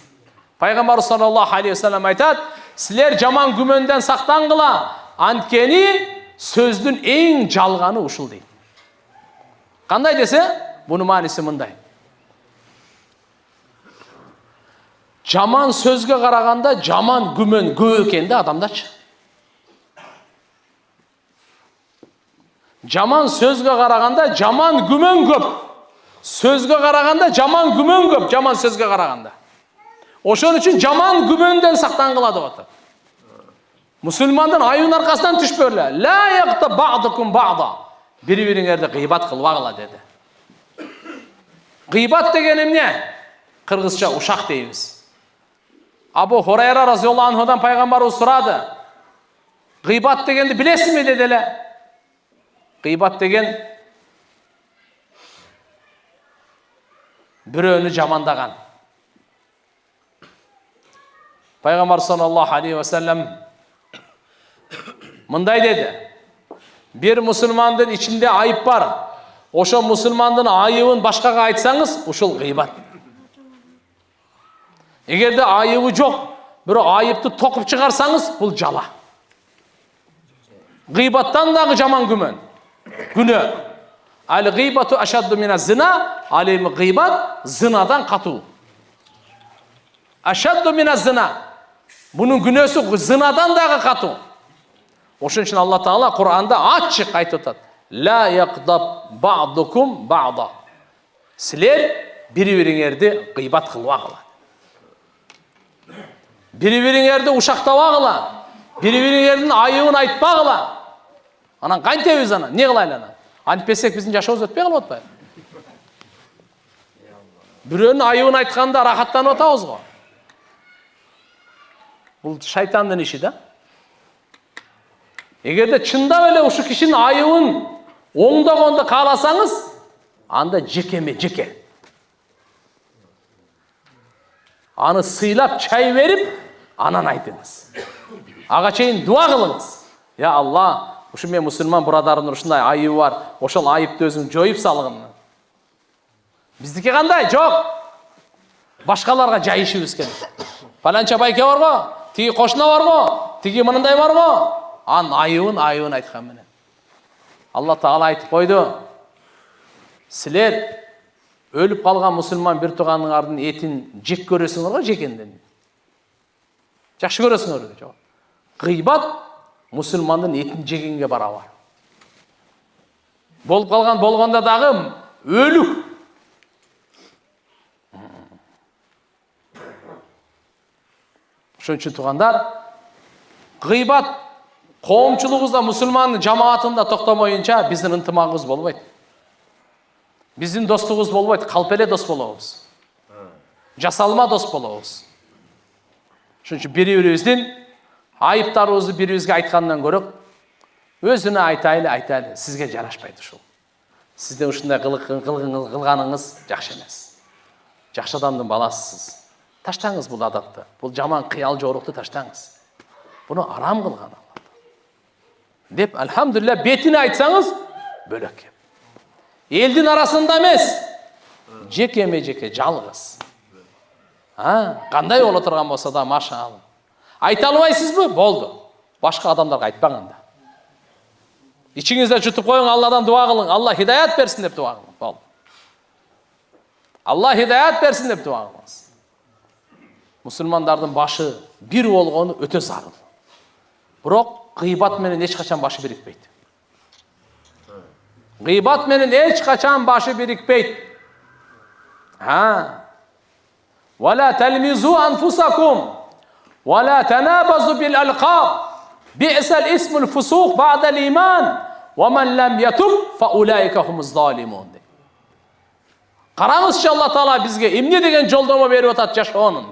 Пайғамбар саллаллаху алейхи ва саллям айтады, сілер жаман күмәнден сақтанғыла, анткени сөздің ең жалғаны ушыл дейді. Қандай десе, бұны манisi мындай. Жаман сөзге қарағанда жаман күмән көп екенде адамдарчы. Жаман сөзге қарағанда жаман күмән көп. Сөзге қарағанда жаман күмән көп, жаман сөзге қарағанда. Ошон үчүн жаман күмәнден сақтанғыла деп атат. Мұсылмандың айыбын арқасынан түшпөрле. Ла яғта бa'дукум бa'да. Бири-бириңерди гыйбат кылбагыла деді. Гыйбат деген эмне? Кыргызча ушак дейбиз. Абу Хурайра разияллаху анхудан пайгамбарыбыз сурады. Гыйбат дегенди билесизби деди эле. Гыйбат деген бирөөнү жамандаган. Пайгамбар саллаллаху алейхи ва саллям мындай деди. Bir musulmandın içinde ayıp var. Ошо musulmandın ayıbын башкага айтсаңыз, ушул гыйбат. Эгерде айыбы жок, бирок айыпты токуп чыгарсаңыз, бул жала. Гыйбаттан дагы жаман күмөн. Күнөө. Ал гыйбату ашадду мина зина, алим гыйбат зынадан катуу. Ашадду мина зина. Бунун күнөөсү зынадан дагы катуу. Ошон үчүн Алла Таала Кур'анда ачык айтып атат. Ла яқдаб бa'дукум бa'да. Силер бири-бириңерди гыйбат кылбагыла. Бири-бириңерди ушактабагыла. Бири-бириңердин айыбын айтпагыла. Анан кантебиз анан? Не кылайлы анан? Антпесек биздин жашообуз өтпөй калып атпайбы? Бирөөнүн айыбын айтканда рахаттанып атабыз го. Бул шайтандын иши да. Эгерде чындап эле ушу кишинин айыбын оңдогонду кааласаңыз, анда жеке. Аны сыйлап чай берип, анан айтыңыз. Ага чейин дуа кылыңыз. Я Алла, ушу мен мусулман бурадарымдын ушундай айыбы бар, ошол айыпты өзүң жоюп салгын. Биздики кандай? Жок. Башкаларга жайышыбыз керек. Паланча байке барго, тиги кошуна барго, тиги мындай барго. Ан айыбын айткан менен. Алла Таала айтып койду. Силер өлүп калган мусулман бир тууганыңардын этин жек көрөсүңөр го жекенден. Жакшы көрөсүңөр жок. Гыйбат мусулмандын этин жегенге барабар. Болуп калган болгондо дагы өлүк. Ошон үчүн туугандар, гыйбат коомчулугубузда мусулмандын жамаатында токтомоюнча биздин ынтымагыбыз болбойт. Биздин достугубуз болбойт, калп эле дос болобуз. Жасалма дос болобуз. Ошон үчүн бири-бирибиздин айыптарыбызды бири-бирибизге айткандан көрө өзүнө айтайлы, сизге жарашпайт ушул. Сиздин ушундай кылганыңыз жакшы эмес. Жакшы адамдын баласысыз. Таштаңыз бул адатты. Бул жаман кыял жорукту таштаңыз. Буну арам кылган. Деп, алхамдулилля, бетini айтсаңыз, бөлөк. Элдин арасында эмес, жеке жалгыз. Кандай боло турган болсо да, машаалла. Айта албайсызбы? Болду. Башка адамдарга айтпаганда. Ичиңизде жутуп коюң, Алладан дуа кылың. Алла хидаят берсин деп дуа кылың. Болду. Алла хидаят берсин деп дуа кылыңыз. Müslümandardын başı bir болгону öte zarыл. Бирок gıybat менен эч качан başı birikpeyt. Gıybat менен эч качан başı birikpeyt. ولا تلمزوا أنفسكم ولا تنابزوا بالألقاب بئس الاسم الفسوق بعد الإيمان ومن لم يتب فأولئك هم الظالمون. Караңызчы, Алла Таала бизге эмне деген жолдомо берип атат жашоонун.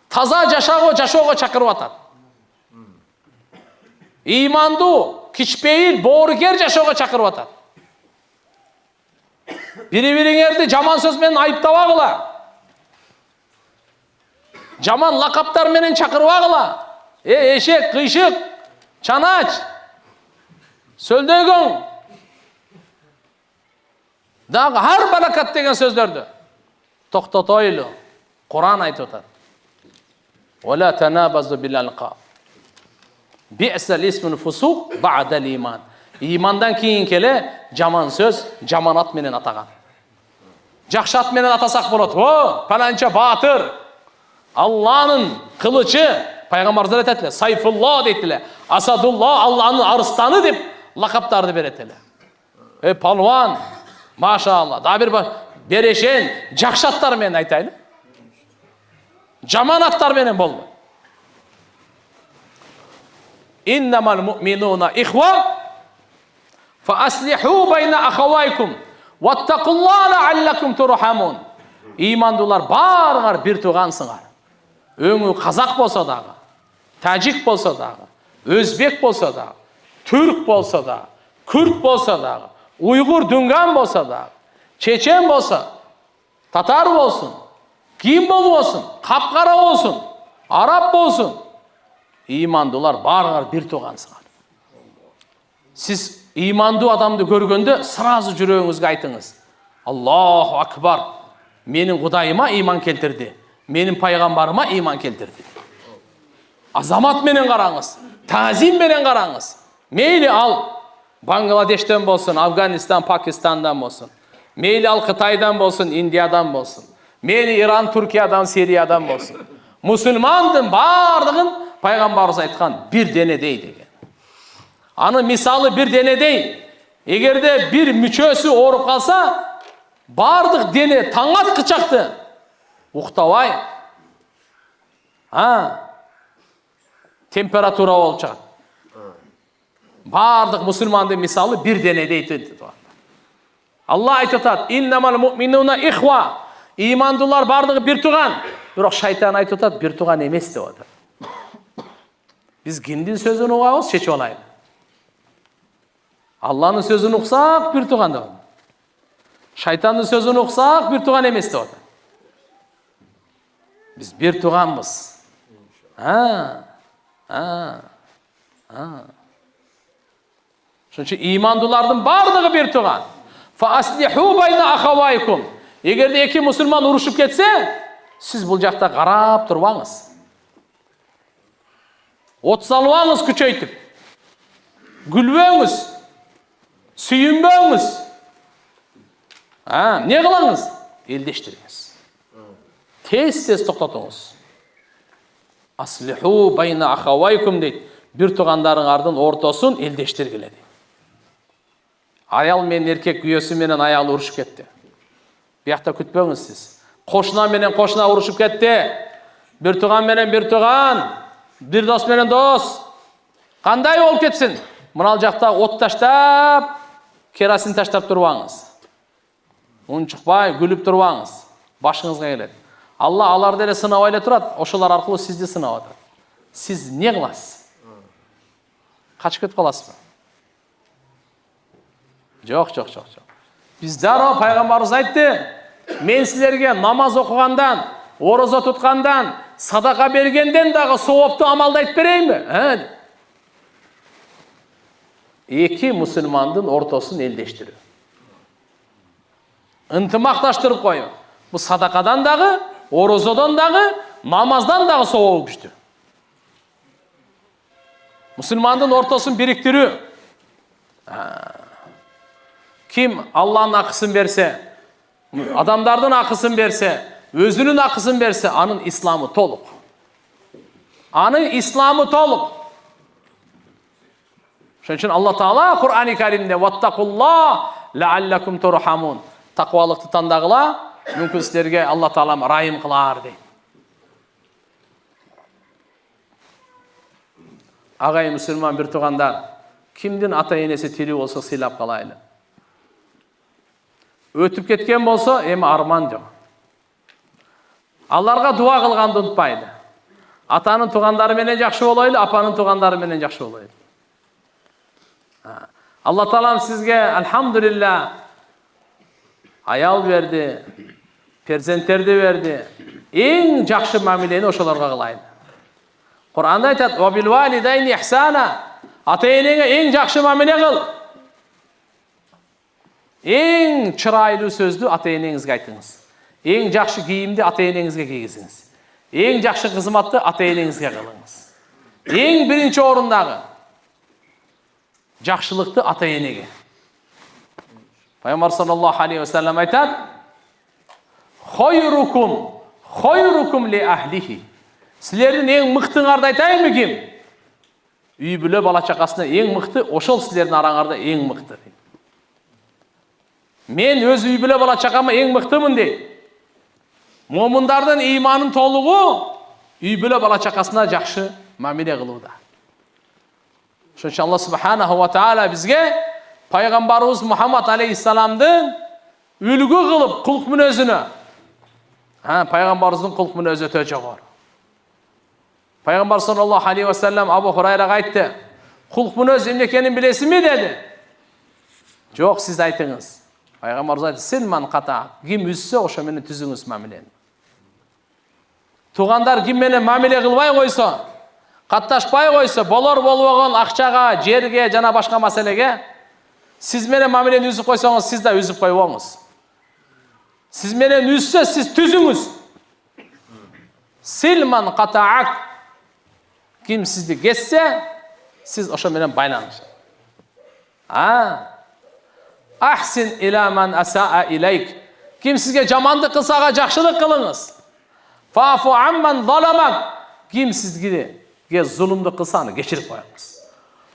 Таза жашоого чакырып атат. Имандуу, кичпейил, боорукер жашоого чакырып атат. Бири-бириңерди жаман сөз менен айыптабагыла. Жаман лакаптар менен чакырбагыла. Эшек, кыйшык, чанач, сөлдөгөн. Дагы ар баракат деген сөздөрдү токтотойлу. Куран айтып атат. Вала танабазу бил алқаб. Би'сал исмул фусук бa'дал иман. Имандан кийин келе жаман сөз, жаман ат менен атаган. Жакшы ат менен атасак болот. О, паланча батыр. Алланын кылычы, пайгамбардар айтат эле, Сайфулла дейт эле. Асадулла, Алланын арыстаны деп лакаптарды берет эле. Палван, машалла. Да бир берешен, жакшы аттар менен айтайлы. Жаман аттар менен болду. Иннамал муъминуна ихва фааслиху байна ахавайкум ваттакуллаха лааллакум турхамун. Имандуулар баарыңар бир туугансыңар. Өңү казак болсо дагы, тажик болсо дагы, өзбек болсо дагы, түрк болсо дагы, күрд болсо дагы, уйгур дүнган болсо дагы, чечен болсо, татар болсун, ким болбосун, капкара болсун, араб болсун, имандуулар баарыңар бир туугансыңар. Сиз имандуу адамды көргөндө сразу жүрөгүңүзгө айтыңыз: Аллаху акбар. Менин Кудайыма иман келтирди. Менин пайгамбарыма иман келтирди. Азамат менен караңыз, тазим менен караңыз. Мейли ал Бангладештен болсун, Афганистан, Пакистандан болсун. Мейли ал Кытайдан болсун, Индиядан болсун. Мейли Иран, Түркиядан, Сириядан болсун. Мусулмандын бардыгын пайгамбарыбыз айткан бир денедей деген. Аны мисалы бир денедей. Эгерде бир мүчөсү ооруп калса, бардык дене таң аткычакты уктабай, температура болуп чыгат. Бардык мусулмандын мисалы бир денедей дейт. Алла айтып атат: иннамал муъминуна ихва. Имандуулар бардыгы бир тууган. Бирок шайтан айтып атат, бир тууган эмес деп атат. Биз кимдин сөзүн угабыз, чечип алайлы. Алланын сөзүн уксак бир тууган деп атат. Шайтандын сөзүн уксак бир тууган эмес деп атат. Биз бир тууганбыз. Ошончо имандуулардын бардыгы бир тууган. Фааслиху байна ахавайкум. Эгерде эки мусулман урушуп кетсе, сиз бул жакта карап турбаңыз. От салбаңыз күчөйтүп. Күлбөңүз. Сүйүнбөңүз. Не кылыңыз? Элдештириңиз. Тез токтотуңуз. Аслиху байна ахавайкум дейт. Бир туугандарыңардын ортосун элдештиргиле дейт. Аял менен эркек күйөөсү менен аялы урушуп кетти. Биякта күтпөңүз сиз. Кошуна менен кошуна урушуп кетти. Бир тууган менен бир тууган, бир дос менен дос. Кандай болуп кетсин? Мына жакта от таштап, керосин таштап турбаңыз. Унчукпай, күлүп турбаңыз. Башыңызга келет. Алла аларды эле сынабай эле турат, ошолор аркылуу сизди сынап атат. Сиз эмне кыласыз? Качып кетип каласызбы? Жок. Биз дароо пайгамбарыбыз айтты: мен силерге намаз окугандан, орозо туткандан, садака бергенден дагы сооптуу амалды айтып берейинби? Эки мусулмандын ортосун элдештирүү. Ынтымакташтырып коюу. Бул садакадан дагы, орозодон дагы, намаздан дагы сообу күчтүү. Мусулмандын ортосун бириктирүү. Ким Алланын акысын берсе, адамдардын акысын берсе, өзүнүн акысын берсе, анын исламы толук. Anın İslamı толық. Şunun için Allah Taala Kur'an-ı Kerim'de "Vattakullah la'allakum turhamun." Takvalıkты tandagıla, mümkün sizlerge Allah Taala rahim kılar deydi. Ağay Müslüman bir tuğandar, kimdin ata enesi tiri olsa silap kalaylı. Ötüp ketken bolsa, emi arman жоқ. Алларға дуа кылганды унутпайды. Атанын тугандары менен жакшы болойлу, апанын тугандары менен жакшы болойлу. Алла Таалам сизге алхамдулилла аял берди, перзенттерди берди. Эң жакшы мамилени ошолорго кылайлы. Kur'an'da aytat, وَبِالْ وَالِدَيْنِ إِحْسَانًا Ata-enеңе ең жақшы мамиле қыл. Ең чырайлы сөзді ата-енеңізге айтыңыз. Ең жақшы киімді ата-енеңізге кигізіңіз. Ең жақшы қызматты ата-енеңізге қылыңыз. Ең бірінші орындағы жақшылықты ата-енеге. Пайғамбар саллаллаху алейхи ва саллям айтат, «Хойрукум ли ахлихи». Сілердің ең мықтыңарды айтайын кім? Үй бүлі бала чақасына ең мықты, ошол сілердің араңарда ең мықты. Мен өз үй бүлі бала чақама ең мықтымын дейді. Момындардың иманын толугу үй бүлі бала чақасына жақшы мамиле кылууда. Шунча Алла субханаху ва таала бизге пайгамбарыбыз Мухаммад алейхиссаламдын үлгү кылып кулк мүнөзүнө. Пайгамбарыбыздын кулк мүнөзү өтө жогору. Пайғамбар саллаллаху алейхи ва саллям Абу Хурайраға айтты. Құлқ мүнөз эмне екенин билесиң ме деді. Жоқ, сіз айтыңыз. Пайғамбар айтты, силман қата. Ким үзсө, ошо менен түзүңүз мамилени. Туғандар ким менен мамиле кылбай койсо, катташпай койсо, болор болбогон акчага, жерге жана башка маселеге сиз менен мамилени үзүп койсоңуз, сиз да үзүп койбоңуз. Сиз менен үзсө, сиз түзүңүз. Силман қатаак. Ким сізді кессе, сіз ошо менен байланыш. Ахсин иля ман асаа илейк. Ким сізге жамандык кылсага жакшылык кылыңыз. Фафу амман заламак. Ким сізге зулумдук кылса аны кечирип коюңуз.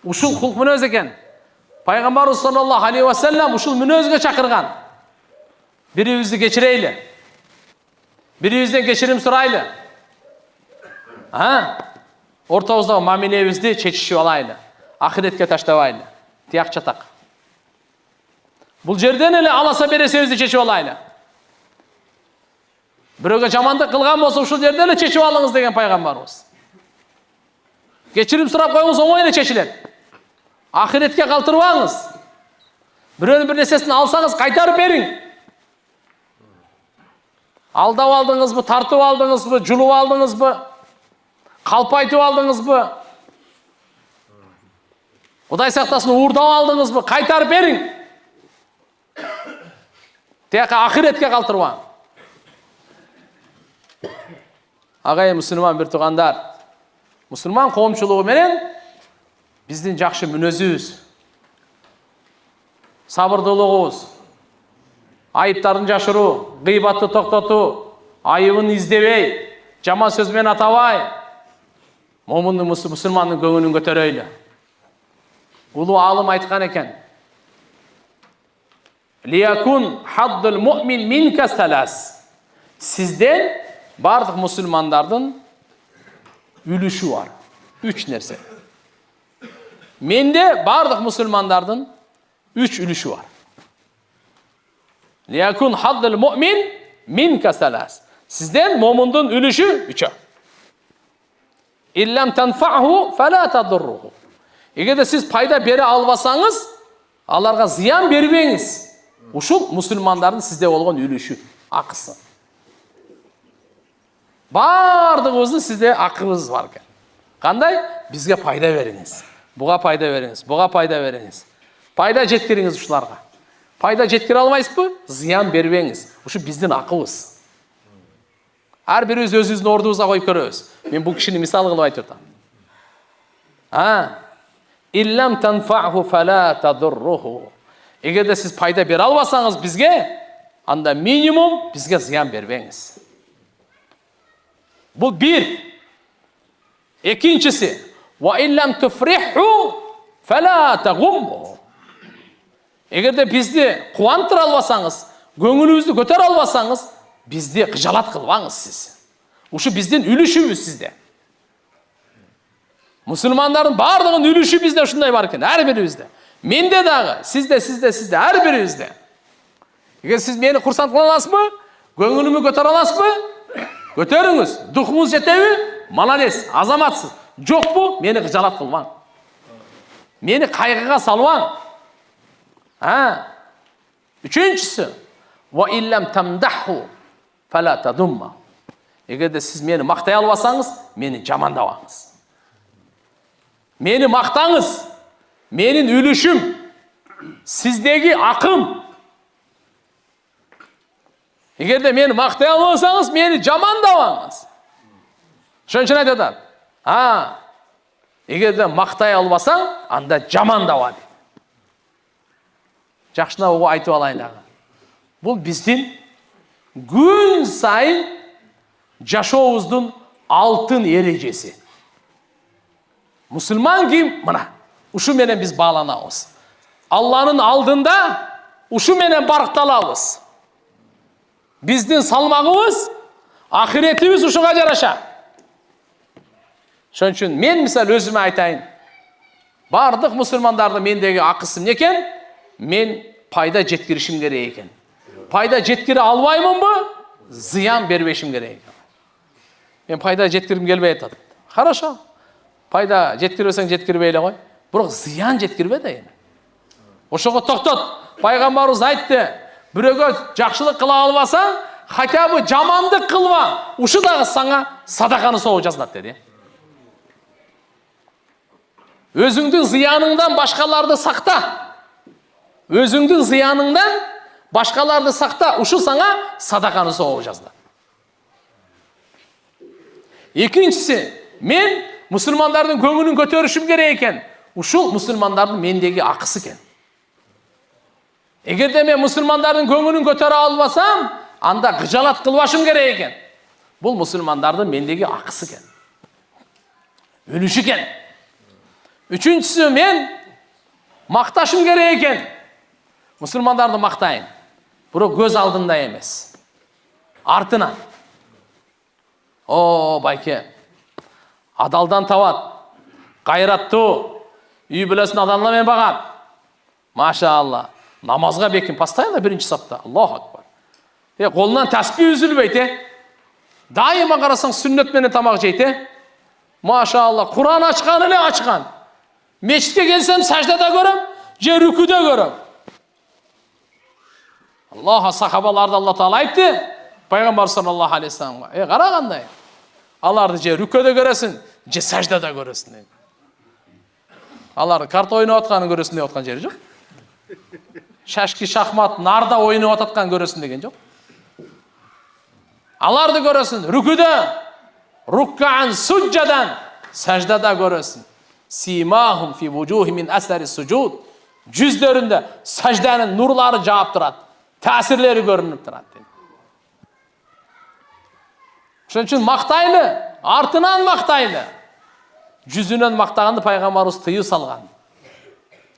Ушул кулк мүнөз экен. Пайгамбарыбыз саллаллаху алейхи ва саллям ушул мүнөзгө чакырган. Бирибизди кечирейли. Бирибизден кечирим сурайлы. Ортамыздагы мамилебизди чечишип алайлы. Ахиретке таштабайлы. Тияк чатак. Бул жерден эле аласа бересебизди чечип алайлы. Бирөөгө жамандык кылган болсо ушул жерде эле чечип алыңыз деген пайгамбарыбыз. Кечирим сурап коюңуз, оңой эле чечилет. Ахиретке калтырбаңыз. Бирөөнүн бир нерсесин алсаңыз кайтарып бериң. Алдап алдыңызбы, тартып алдыңызбы, жулуп алдыңызбы? Қалпайтып алдыңызбы? Құдай сақтасын, уырдап алдыңызбы? Қайтарып берің. Тияққа ақиретке қалтырма. Ағай мұсылман бір туғандар, мұсылман қоғамшылығы менен біздің жақшы мүнөзүбүз, сабырдылығыбыз, айыптарын жашыру, гыйбатты тоқтату, айыбын издебей, жаман сөзмен атабай, момунду мусулмандын көңүлүн көтөрөйлү. Улуу алым айткан экен. Лиякун хаддул муъмин минка салас. Сизден бардык мусулмандардын үлүшү бар. 3 нерсе. Менде бардык мусулмандардын 3 үлүшү бар. Лиякун хаддул муъмин минка салас. Сизден момундун үлүшү 3. İllem tenfa'hu fela tadurruhu. Эгерде сиз пайда бере албасаңыз, аларга зыян бербеңиз. Ушул мусулмандардын сизде болгон үлүшү, акысы. Бардыгыбыздын сизде акыбыз бар экен. Кандай? Бизге пайда бериңиз. Буга пайда бериңиз, буга пайда бериңиз. Пайда жеткириңиз ушуларга. Пайда жеткире албайсызбы? Зыян бербеңиз. Ушу биздин акыбыз. Ар бирибиз өзүбүздүн ордубузга коюп көрөбүз. Мен бул кишини мисал кылып айтып атам. Иллам танфa'hu fala tadurruhu. Эгерде сиз пайда бере албасаңыз бизге, анда минимум бизге зыян бербеңиз. Бул 1. Ikincisi, ve illem tufrihu fela tagummu. Eğer de bizde kuantır albasanız, gönlünüzü götür albasanız, bizde gıcalat kılbanız siz. Uşu bizden ülüşümüz sizde. Müslümanların bardığın ülüşü bizde şunday barken, her birimizde. Mende dağı, sizde, her birimizde. Eğer siz beni kursant kıla alasız mı? Gönlümü götür alasız mı? Götürünüz. Duhumuz yetevi, malades, azamatsız. Жоқ bu, meni gıcalat kılban. Meni kaygıga salvan. Ha. Üçüncüsü, ve illem temdahu fela tadumma. Eğer de siz meni maktay albasanız, meni jamandabаңыз. Meni maktаңыз, menin ülüşüm, sizdeki akım. Eğer de meni maktay albasanız, meni jamandabаңыз. Şunun için aytadi. Ha. Eğer de maktay albasan, anda jamandaba. Жақшына оғы айтып алайын дағы. Бұл біздің gün сайын жашообуздун алтын ережесі. Müslüman kim? Мына. Ушу менен biz bağlanabыз. Allah'ın алдында ушу менен баркталабыз. Биздин салмагыбыз, ахиретибиз ушуга жараша. Şoň үчүн мен мисал өзүмө айтайын. Бардык мусулмандардын мендеги акысым не экен? Men payda jetkirişim gerek eken. Payda jetkiri albayмын mı? Ziyan berbeşim gerek eken. Men payda jetkirim gelbey atadi. Хорошо. Payda jetkirбесең жеткирбей эле кой. Бирок ziyan жеткирбе да эми. Ошого токтот. Пайгамбарыбыз айтты. Бирөөгө жакшылык кыла албасаң, хотя бы жамандык кылба. Ушу дагы сага садаканы согуп жазылат деди. Өзүңдүн зыяныңдан башкаларды сакта. Өзүңдүн зыяныңдан башкаларды сакта, ушу сага садаканы согуп жазды. Экинчиси, мен мусулмандардын көңүлүн көтөрүшүм керек экен. Ушул мусулмандардын мендеги акысы экен. Эгерде мен мусулмандардын көңүлүн көтөрө албасам, анда гыжалат кылбашым керек экен. Бул мусулмандардын мендеги акысы экен. Өлүшү экен. Үчүнчүсү, мен макташым керек экен. Müslümandарды мактайын. Бирок көз алдында эмес. Артынан. О, байке. Адалдан табат. Кайраттуу. Үй бүлөсүн адалына мен багат. Машалла. Намазга бекин постоянно биринчи сапта. Аллаху акбар. Колунан таспih үзүлбөйт. Дайыма карасаң сүннөт менен тамак жейт. Машалла. Куран ачкан эле ачкан. Мечитке келсем саждада көрөм, же рүкүдө көрөм. Аллаха сахабаларды Алла Таала айтты. Пайгамбар саллаллаху алейхи вассаламга. Карагандай. Аларды же рүкөдө көрөсүң, же саждада көрөсүң дейт. Алар карта ойноп атканын көрөсүң деп аткан жери жок. Шашки, шахмат, нарда ойноп атканын көрөсүң деген жок. Аларды көрөсүң рүкүдө, руккан суджадан, саждада көрөсүң. Симахум фи вужухи мин асари суджуд. Жүздөрүндө сажданын нурлары жаап турат. Тәсирлери көрүнүп турат. Ошон үчүн мактайлы, артынан мактайлы. Жүзүнөн мактаганды пайгамбарыбыз тыюу салган.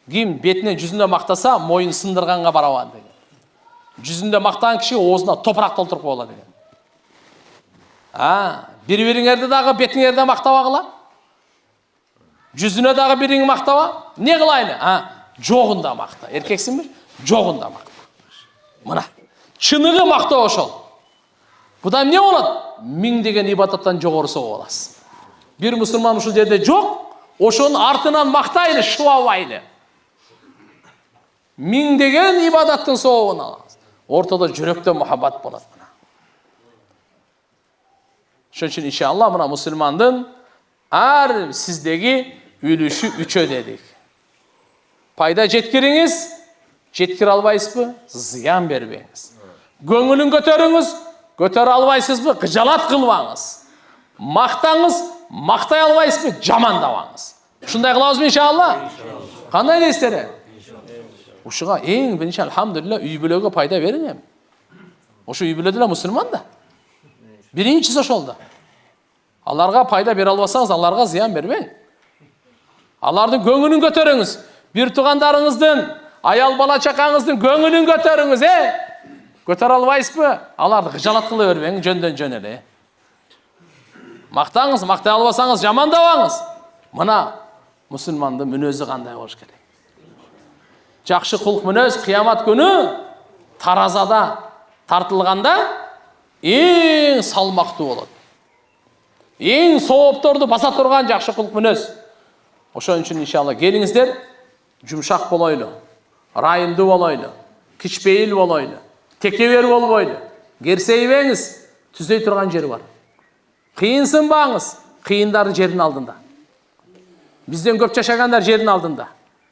Ким бетинен жүзүнөн мактаса, моюн сындырганга барабан деген. Жүзүндө мактаган киши оозуна топурак толтуруп болот деген. Бири-бириңерди дагы бетиңерден мактабагыла. Жүзүнө дагы бириңи мактаба. Не кылайлы? Жогунда макта. Эркексиңби? Жогунда макта. Мына, чыныгы мактоо ошол. Будан эмне болот? 1000 деген ибадаттан жогору согуп аласыз. Бир мусулман ушул жерде жок, ошонун артынан мактайлы, шубабайлы. 1000 деген ибадаттын соогун алабыз. Ортодо жүрөктө мухаббат болот. Ошон үчүн иншалла мына мусулмандын ар сиздеги үлүшү 3 дедик. Пайда жеткириңиз, жеткире албайсызбы? Зыян бербеңиз. Көңүлүн көтөрүңүз, көтөрө албайсызбы? Кыжалат кылбаңыз. Мактаңыз, мактай албайсызбы? Жамандабаңыз. Ушундай кылабызбы иншалла? Кандай дейсиздер? Ушуга эң биринчи алхамдулилла үй бүлөгө пайда берин эми. Ошу үй бүлөдө эле мусулман да. Биринчиси ошол да. Аларга пайда бере албасаңыз, аларга зыян бербең. Алардын көңүлүн көтөрүңүз. Bir тугандарыңыздын, аял бала чакаңыздын көңүлүн көтөрүңүз, Көтөрө албайсызбы? Аларды кыжалат кыла бербең, жөндөн жөн эле. Мактаңыз, мактай албасаңыз жамандабаңыз. Мына мусулмандын мүнөзү кандай болуш керек? Жакшы кулк мүнөз кыямат күнү таразада тартылганда эң салмактуу болот. Эң соопторду баса турган жакшы кулк мүнөз. Ошон үчүн иншалла келиңиздер, жумшак болойлу, райымдуу болойлу, кичпейил болойлу, текебер болбойлу. Керсейбеңиз, түзөй турган жери бар. Кыйынсынбаңыз, кыйындар жердин алдында. Бизден көп жашагандар жердин алдында.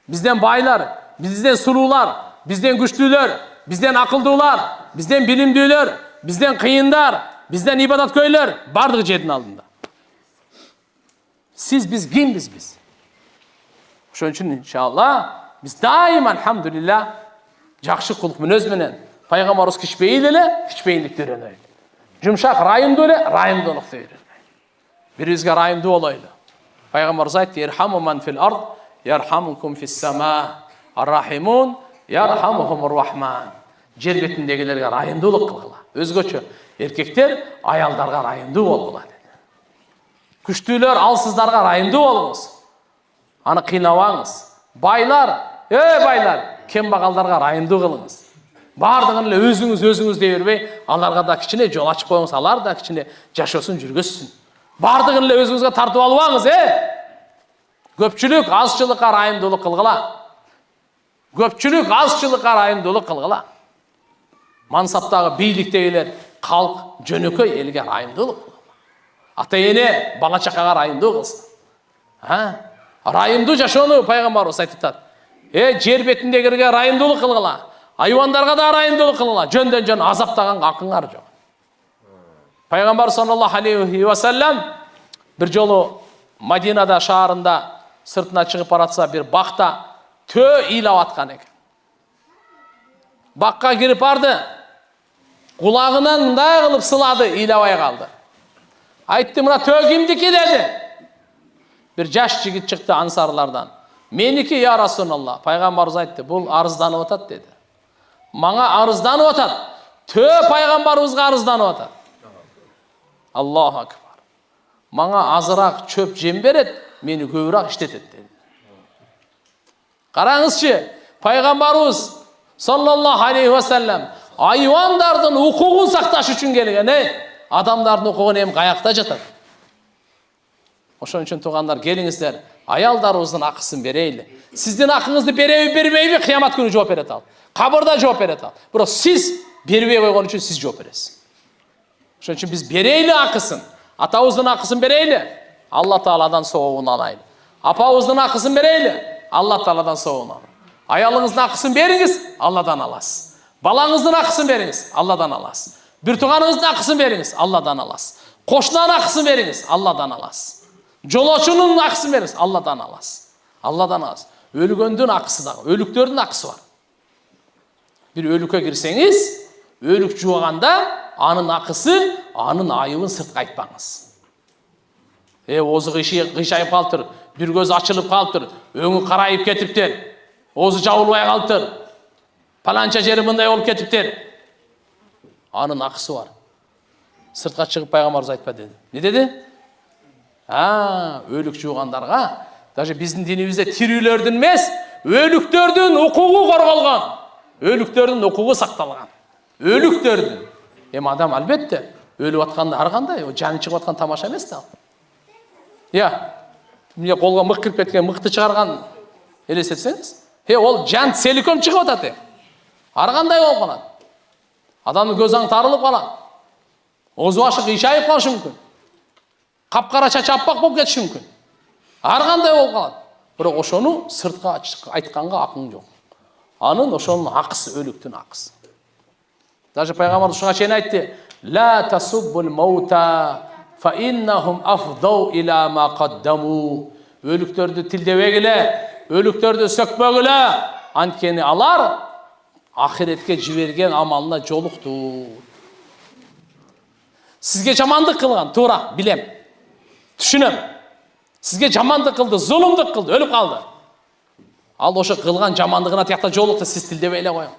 Бизден байлар, бизден сулуулар, бизден күчтүүлөр, бизден акылдуулар, бизден билимдүүлөр, бизден кыйындар, бизден ибадаткөйлөр бардыгы жердин алдында. Siz biz kimbiz biz? Ошон үчүн иншалла биз дайыма алхамдулилlah жакшы кулк мүнөз менен пайгамбарыбыз кичпейил эле, кичпейилдикти үйрөнөйлү. Жумшак райымдуу эле, райымдуулукту үйрөнөйлү. Бирибизге райымдуу болойлу. Пайгамбарыбыз айтты: "Ирхаму ман фил ард, ярхамукум фис сама, ар-рахимун ярхамухумур рахман." Жер бетиндегилерге райымдуулук кылгыла. Өзгөчө эркектер аялдарга райымдуу болгула деди. Күчтүүлөр алсыздарга райымдуу болуңуз. Аны кыйнабаңыз. Байлар, байлар, кембагалдарга райымдуу кылыңыз. Бардыгын эле өзүңүз дей бербей, аларга да кичине жол ачып коюңуз, алар да кичине жашоосун жүргөзсүн. Бардыгын эле өзүңүзгө тартып албаңыз, Көпчүлүк азчылыкка райымдуулук кылгыла. Көпчүлүк азчылыкка райымдуулук кылгыла. Мансаптагы бийликтегилер калк жөнөкөй элге райымдуулук кылгыла. Ата-эне бала чакага райымдуу кылсын. Райымдуу жашоону пайгамбарыбыз айтып атат. Жер бетиндегилерге райымдуулук кылгыла. Айвандарга да райымдуулук кылгыла. Жөндөн жөн азаптаганга акыңар жок. Пайгамбар саллаллаху алейхи ва саллям бир жолу Мадинада шаарында сыртына чыгып баратса, бир бакта төө ыйлап аткан экен. Бакка кирип барды. Кулагынан мындай кылып сылады, ыйлабай калды. Айтты: "Мына төө кимдики?" деди. Bir жаш жигит чыкты ансарлардан. "Меники, я Расулаллах." Пайгамбарыбыз айтты: "Бул арызданып атат" деди. "Мага арызданып атат. Төө пайгамбарыбызга арызданып атат." Аллаху акбар. "Мага азыраак чөп жем берет, мени көбүрөөк иштетет" деди. Караңызчы, пайгамбарыбыз саллаллаху алейхи ва саллям айвандардын укугун сакташ үчүн келген, адамдардын укугу эми каякта жатат? Ошон үчүн туугандар, келиңиздер, аялдарыбыздын акысын берейли. Сиздин акыңызды береби, бербейби, кыямат күнү жооп берет ал. Кабырда жооп берет ал. Бирок сиз бербей койгон үчүн сиз жооп бересиз. Ошон үчүн биз берейли акысын. Атабыздын акысын берейли, Алла Тааладан сообун алайлы. Апабыздын акысын берейли, Алла Тааладан сообун алайлы. Аялыңыздын акысын бериңиз, Алладан аласыз. Балаңыздын акысын бериңиз, Алладан аласыз. Bir туганыңыздын акысын бериңиз, Алладан аласыз. Кошунан акысын бериңиз, Алладан аласыз. Жолочунун акысын бериңиз, Алладан аласыз. Алладан аласыз. Өлгөндүн акысы да, өлүктөрдүн акысы бар. Bir өлүккө кирсеңиз, өлүк жууганда анын акысы, анын айыбын сыртка айтпаңыз. Оозу кыйшайып калыптыр, bir көзү ачылып калыптыр, өңү карайып кетиптир, оозу жабылбай калыптыр, паланча жери мындай болуп кетиптир. Анын акысы бар. Сыртка чыгып пайгамбарыбыз айтпа деди. Не деди? Өлүк жуугандарга, даже биздин динибизде тирүүлөрдүн эмес, өлүктөрдүн укугу корголгон. Өлүктөрдүн укугу сакталган. Өлүктөрдүн. Адам албетте өлүп атканда ар кандай, жаны чыгып аткан тамаша эмес да. Эмне колго мык кирип кеткен, мыкты чыгарган элестетсеңиз, ол жан целиком чыгып атат. Ар кандай болуп калат. Адамдын көз аңы тарылып калат. Оозу башы кыйшайып калышы мүмкүн. Капкара чачы аппак болуп кетиши мүмкүн. Ар кандай болуп калат. Бирок ошону сыртка айтканга акың жок. Анын ошонун акысы, өлүктүн акысы. Даже пайгамбар ушуга чейин айтты: "Ла тасуббул маута фа иннахум афдау ила ма каддаму." Өлүктөрдү тилдебегиле, өлүктөрдү сөкпөгүлө. Анткени алар ахиретке жиберген амалына жолукту. Сизге жамандык кылган, туура, билем. Түшүнөм. Сизге жамандык кылды, зулумдук кылды, өлүп калды. Ал ошо кылган жамандыгына тиякта жолукту сиз тилдебей эле коюң.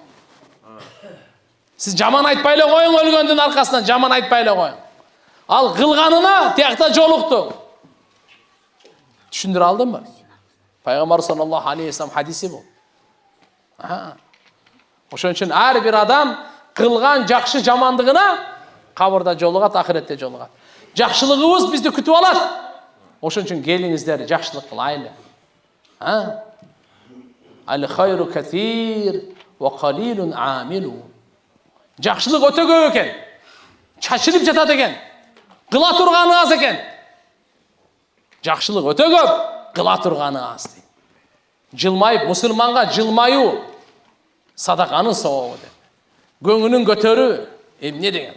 Сиз жаман айтпай эле коюң, өлгөндүн аркасынан жаман айтпай эле коюң. Ал кылганына тиякта жолукту. Түшүндүрө алдымбы? Пайгамбар саллаллаху алейхи ва саллям хадиси бул. Ошон үчүн ар бир адам кылган жакшы жамандыгына кабырда жолугат, ахиретте жолугат. Жакшылыгыбыз бизди күтүп алат. Ошон үчүн келиңиздер, жакшылык кылайлы. Ал-хайру катир ва калилун амилу. Жакшылык өтө көп экен. Чачылып жатат экен. Кыла турганы аз экен. Жакшылык өтө көп, кыла турганы аз. Жылмайып, мусулманга жылмайуу садаканын сообу деп. Көңүлүн көтөрүү эмне деген?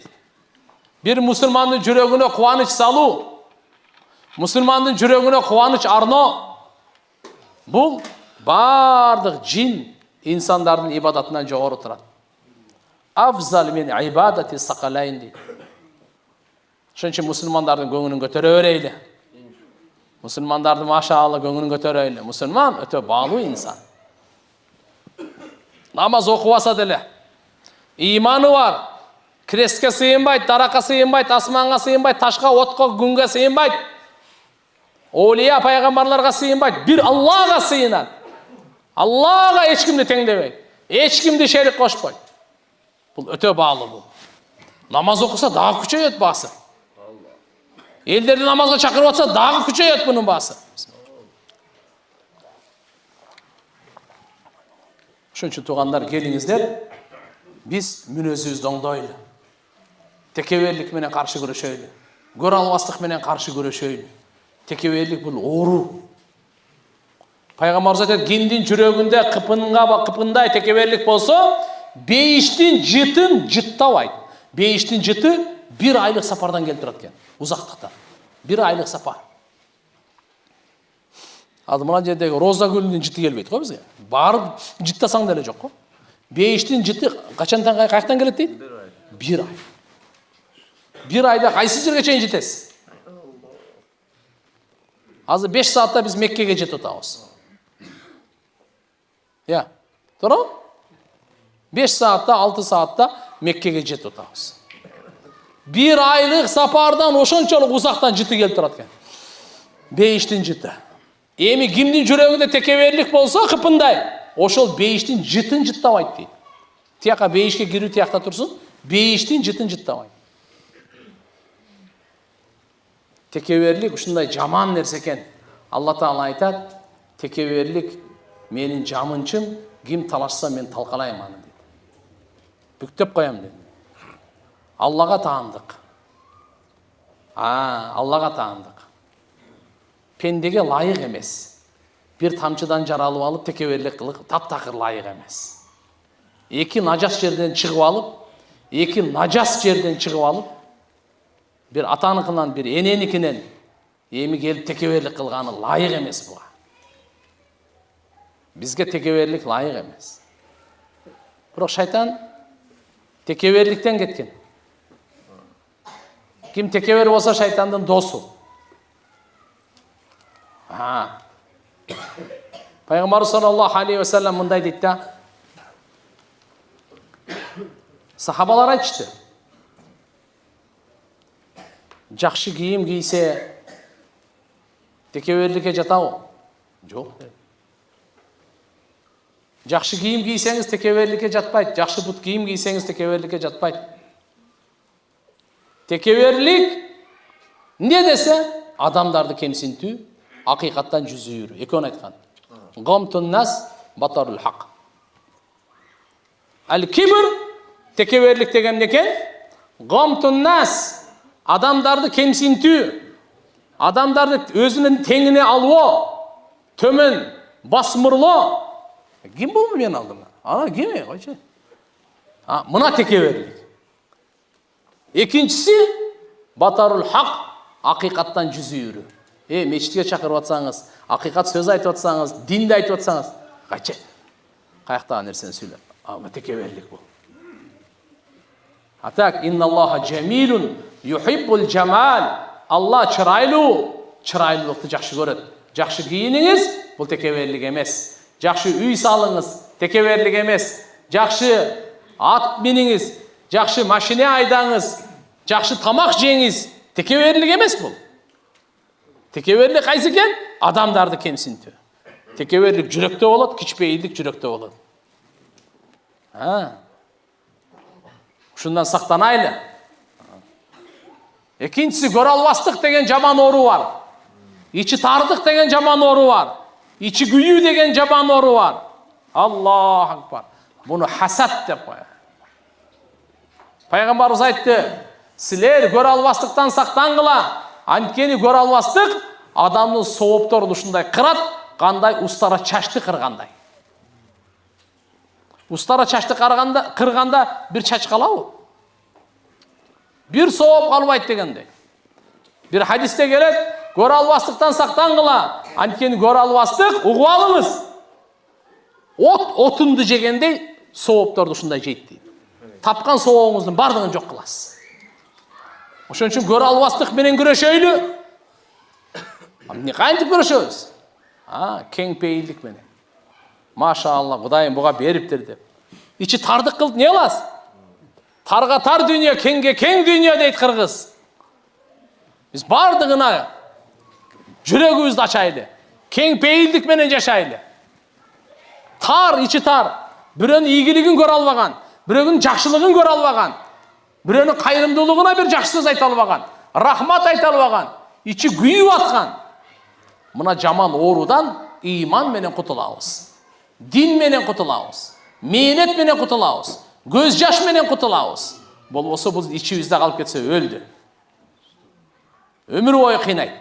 Бир мусулмандын жүрөгүнө кубаныч салуу, мусулмандын жүрөгүнө кубаныч арноо. Бул бардык жин инсандардын ибадатынан жогору турат. Афзал мин ибадати сакалайн дейт. Ошон үчүн мусулмандардын көңүлүн көтөрө берейли. Мусулмандардын машаалла көңүлүн көтөрөйлү. Мусулман өтө баалуу инсан. Намаз окубаса деле иманы бар. Крестке сыйынбайт, даракка сыйынбайт, асманга сыйынбайт, ташка, отко, күнгө сыйынбайт. Олия пайгамбарларга сыйынбайт, бир Аллага сыйынат. Аллага эч кимди теңдебейт, эч кимди шерик кошпойт. Бул өтө баалуу бул. Намаз окуса дагы күчөйөт баасы. Элдерди намазга чакырып атса дагы күчөйөт бунун баасы. Ошон үчүн туугандар, келиңиздер, биз мүнөзүбүздү оңдойлу. Текеберлик менен каршы күрөшөйлү. Көрө албастык менен каршы күрөшөйлү. Текеберлик бул оору. Пайгамбарыбыз айтат, кимдин жүрөгүндө кыпындай текеберлик болсо, бейиштин жытын жыттабайт. Бейиштин жыты bir айлык сапардан келип турат экен. Узактыктан. Bir айлык сапар. Ал мына жердеги роза гүлүнүн жыты келбейт го бизге. Барып жыттасаң деле жок го. Бейиштин жыты качандан каяктан келет дейт? Bir ай. Bir айда кайсы жерге чейин жетесиз? Азыр 5 саатта биз Меккеге жетип атабыз. Я, туура? 5 саатта, 6 саатта Меккеге жетип атабыз. Bir айлык сапардан ошончолук узактан жыты келип турат экен. Бейиштин жыты. Эми кимдин жүрөгүндө текеберлик болсо, кыпындай, ошол бейиштин жытын жыттабайт дейт. Тияка бейишке кирүү тиякта турсун, бейиштин жытын жыттабайт. Текеберлик ушундай жаман нерсе экен. Алла Таала айтат, текеберлик менин жамынчым, ким талашса мен талкалайм аны дейт. Бүктөп коем дейт. Аллага таандык. Аллага таандык. Пендеге лайык эмес. Бир тамчыдан жаралып алып текеберлик кылып таптакыр лайык эмес. Эки нажас жерден чыгып алып, bir атаныкынан, bir эненикинен эми келип текеберлик кылганы лайык эмес буга. Бизге текеберлик лайык эмес. Бирок шайтан текеберликтен кеткен. Ким текебер болсо шайтандын досу. Пайгамбар саллаллаху алейхи ва саллям мындай дейт да. Сахабалар айтышты. Жакшы кийим кийсе текеберликке жатабы? Жок. Жакшы кийим кийсеңиз текеберликке жатпайт. Жакшы бут кийим кийсеңиз текеберликке жатпайт. Текеберлик не десе адамдарды кемсинтүү, акыйкаттан жүз үйрүү. Экөөнү айткан. Гомтун нас батарул хак. Ал-кибр текеберлик деген экен. Гомтун нас адамдарды кемсинтүү, адамдарды өзүнүн теңине алуу, төмөн басмырлоо. Ким бул мен алдым? Ким? Койчу. Мына текеберлик. Экинчиси батарул хак, акыйкаттан жүз үйрүү. Мечитке чакырып атсаңыз, акыйкат сөз айтып атсаңыз, динди айтып атсаңыз, кайчы? Каяктагы нерсени сүйлөп. Текеберлик бул. Атак инналлаха джамилун юхиббул джамал. Алла чырайлуу, Çırайлılıkты жақшы көреді. Жақшы киініңіз, бұл текеберлік емес. Жақшы үй салыңыз, текеберлік емес. Жақшы ат миніңіз, жақшы машина айдаңыз, жақшы тамақ жеңіз, текеберлік емес бұл. Текеберлік қайсы екен? Адамдарды кемсінту. Текеберлік жүректе болады, кішіпейілдік жүректе болады. Шundan сақтанайлы. Екіншісі, көралбастық деген жаман ору бар. İçi tardық деген жаман ору бар. İçi күйүү деген жаман ору бар. Аллах акбар. Бұны хасад деп қояды. Пайғамбарымыз айтты, сілер көралбастықтан сақтанғыла. Анткени көралбастық адамның соғыптарын ушундай қырат, қандай устара чашты қырғандай. Устара чашты қырғанда бір чач қалау. Bir soğup қалбайды дегенде. Bir hadiste келет, көралбастықтан сақтанғыла. Анткени көралбастық угуп алыңыз. Отынды жегенде соғыптарды ушундай жейт дейт. Тапқан соғуңуздун бардығын жоқ қыласыз. Ошон үчүн көралбастық менен күрөшөйлү. Кантип күрөшөбүз? Кең пейилдик менен. Машалла, Кудайым буга бериптир деп. İçi тардык кылып не кыласыз? Тарга тар дүйнө, кеңге кең дүйнө дейт кыргыз. Биз бардыгына жүрөгүбүздү ачайлы. Кең пейилдик менен жашайлы. Тар, içi тар. Бирөөнүн ийгилигин көрө албаган, бирөөнүн жакшылыгын көрө албаган, бирөөнүн кайрымдуулугуна бир жакшы сөз айта албаган, рахмат айта албаган, içi күйүп аткан. Мына жаман оорудан ыйман менен кутулабыз. Дин менен кутулабыз. Мээнет менен кутулабыз. Көз жаш менен кутулабыз. Болбосо бул ичибизде калып кетсе өлдү. Өмүр бою кыйнайт.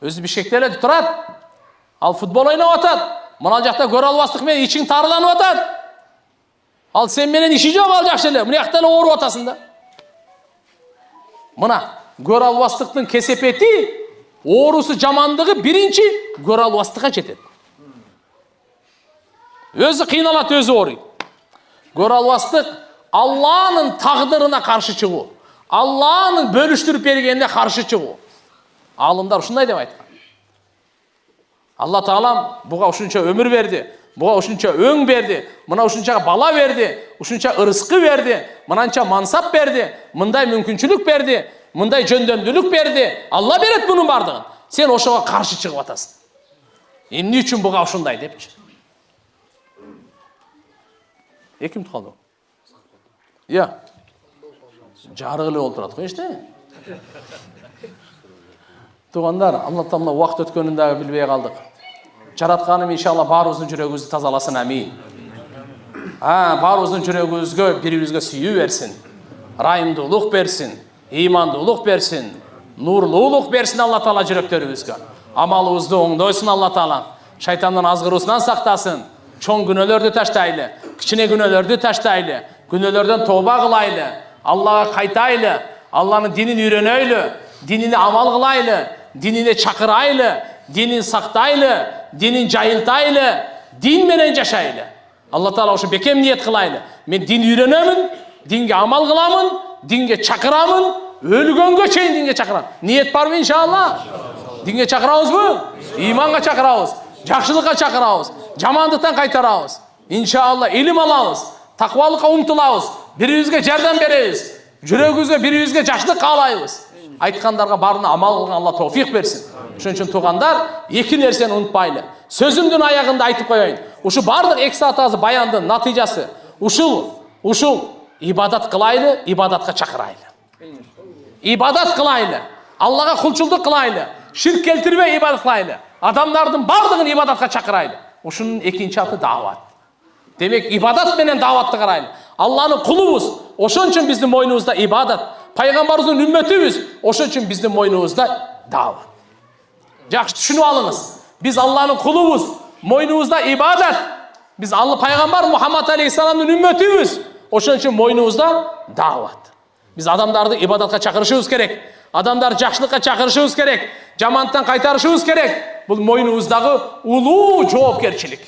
Өзү Бишкекте эле турат. Ал футбол ойноп атат. Мына жакта көрө албастык менен ичиң таарыланып атат. Ал сен менен иши жок, ал жакшы эле. Мына жакта эле ооруп атасың да. Мына көрө албастыктын кесепети, оорусу жамандыгы биринчи көрө албастыкка жетет. Өзү кыйналат, өзү ооруйт. Көрө албастык Алланын тагдырына каршы чыгуу. Алланын бөлүштүрүп бергенине каршы чыгуу. Алымдар ушундай деп айткан. Алла Таалам буга ушунча өмүр берди, буга ушунча өң берди, мына ушунча бала берди, ушунча ырыскы берди, мынанча мансап берди, мындай мүмкүнчүлүк берди, мындай жөндөмдүүлүк берди. Алла берет мунун бардыгын. Сен ошого каршы чыгып атасың. Эмне үчүн буга ушундай депчи? Ким калды? Жарык эле болуп турат го эчте. Тугандар, Алла Таала убакыт өткөнүн дагы билбей калдык. Жаратканым иншалла баарыбыздын жүрөгүбүздү тазаласын, амин. Баарыбыздын жүрөгүбүзгө, бирибизге сүйүү берсин, райымдуулук берсин, ыймандуулук берсин, нурлуулук берсин Алла Таала жүрөктөрүбүзгө. Амалыбызды оңдойсун Алла Таала. Шайтандын азгыруусунан сактасын. Чоң күнөөлөрдү таштайлы, кичине күнөөлөрдү таштайлы, күнөөлөрдөн тооба кылайлы, Аллага кайтайлы, Алланын динин үйрөнөйлү, динине амал кылайлы, динине чакырайлы, динин сактайлы, динин жайылтайлы, дин менен жашайлы. Алла Таала ошо бекем ниет кылайлы. Мен дин үйрөнөмүн, динге амал кыламын, динге чакырамын, өлгөнгө чейин динге чакырам. Ниет барбы иншалла? Динге чакырабызбы? Иманга чакырабыз, жакшылыкка чакырабыз, жамандыктан кайтарабыз. Иншалла илим алабыз, таквалыкка умтулабыз, бирибизге жардам беребиз, жүрөгүбүзгө бирибизге жакшылык каалайбыз. Айткандарга баарына амал кылган Алла товфик берсин. Ошон үчүн туугандар, эки нерсени унутпайлы. Сөзүмдүн аягында айтып коеюн. Ушу бардык 2 саат азы баяндын натыйжасы. Ушул ибадат кылайлы, ибадатка чакырайлы. Ибадат кылайлы, Аллага кулчулдук кылайлы, ширк келтирбей ибадат кылайлы. Адамдардын бардыгын ибадатка чакырайлы. Ушунун экинчи аты даават. Демек, ибадат менен дааватты карайлы. Алланын кулубуз, ошон үчүн биздин мойнубузда ибадат. Пайгамбарыбыздын үммөтүбүз, ошон үчүн биздин мойнубузда даават. Жакшы түшүнүп алыңыз. Биз Алланын кулубуз, мойнубузда ибадат. Биз Пайгамбар Мухаммад алейхиссаламдын үммөтүбүз, ошон үчүн мойнубузда даават. Биз адамдарды ибадатка чакырышыбыз керек. Адамдарды жакшылыкка чакырышыбыз керек. Жамандыктан кайтарышыбыз керек. Бул мойнубуздагы улуу жоопкерчилик.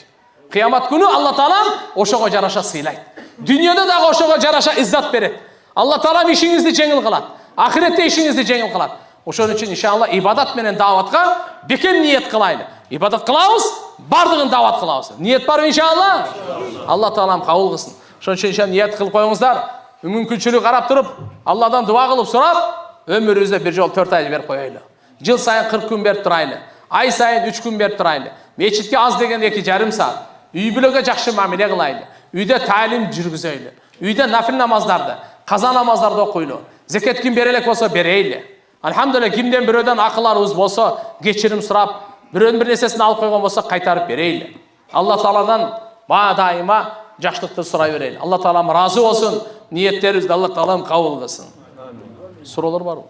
Кыямат күнү Алла Таала ошого жараша сыйлайт. Дүйнөдө дагы ошого жараша иззат берет. Алла Таала ишиңизди жеңил кылат. Ахиретте ишиңизди жеңил кылат. Ошон үчүн иншалла ибадат менен даватка бекем ниет кылайлы. Ибадат кылабыз, бардыгын дават кылабыз. Ниет барбы иншалла? Алла таалам кабыл кылсын. Ошон үчүн иншалла ниет кылып коюңуздар. Мүмкүнчүлүк карап туруп, Алладан дуа кылып сурап, өмүрүбүздө бир жол 4 ай берип коелу. Жыл сайын 40 күн берип турайлы. Ай сайын 3 күн берип турайлы. Мечитке аз деген 2,5 саат. Үй бүлөгө жакшы мамиле кылайлы. Үйдө таалим жүргүзөйлү. Үйдө нафил намаздарды, каза намаздарды окуйлу. Зекет ким бере элек болсо берейли. Алхамдулилlah, кимден бирөөдөн акыларыбыз болсо, кечирим сурап, бирөөнүн бир нерсесин алып койгон болсо кайтарып берейли. Алла Тааладан дайыма жакшылыкты сурай берейли. Алла Таалам ыраазы болсун. Ниеттерибизди Алла Таалам кабыл кылсын. Суроолор барбы?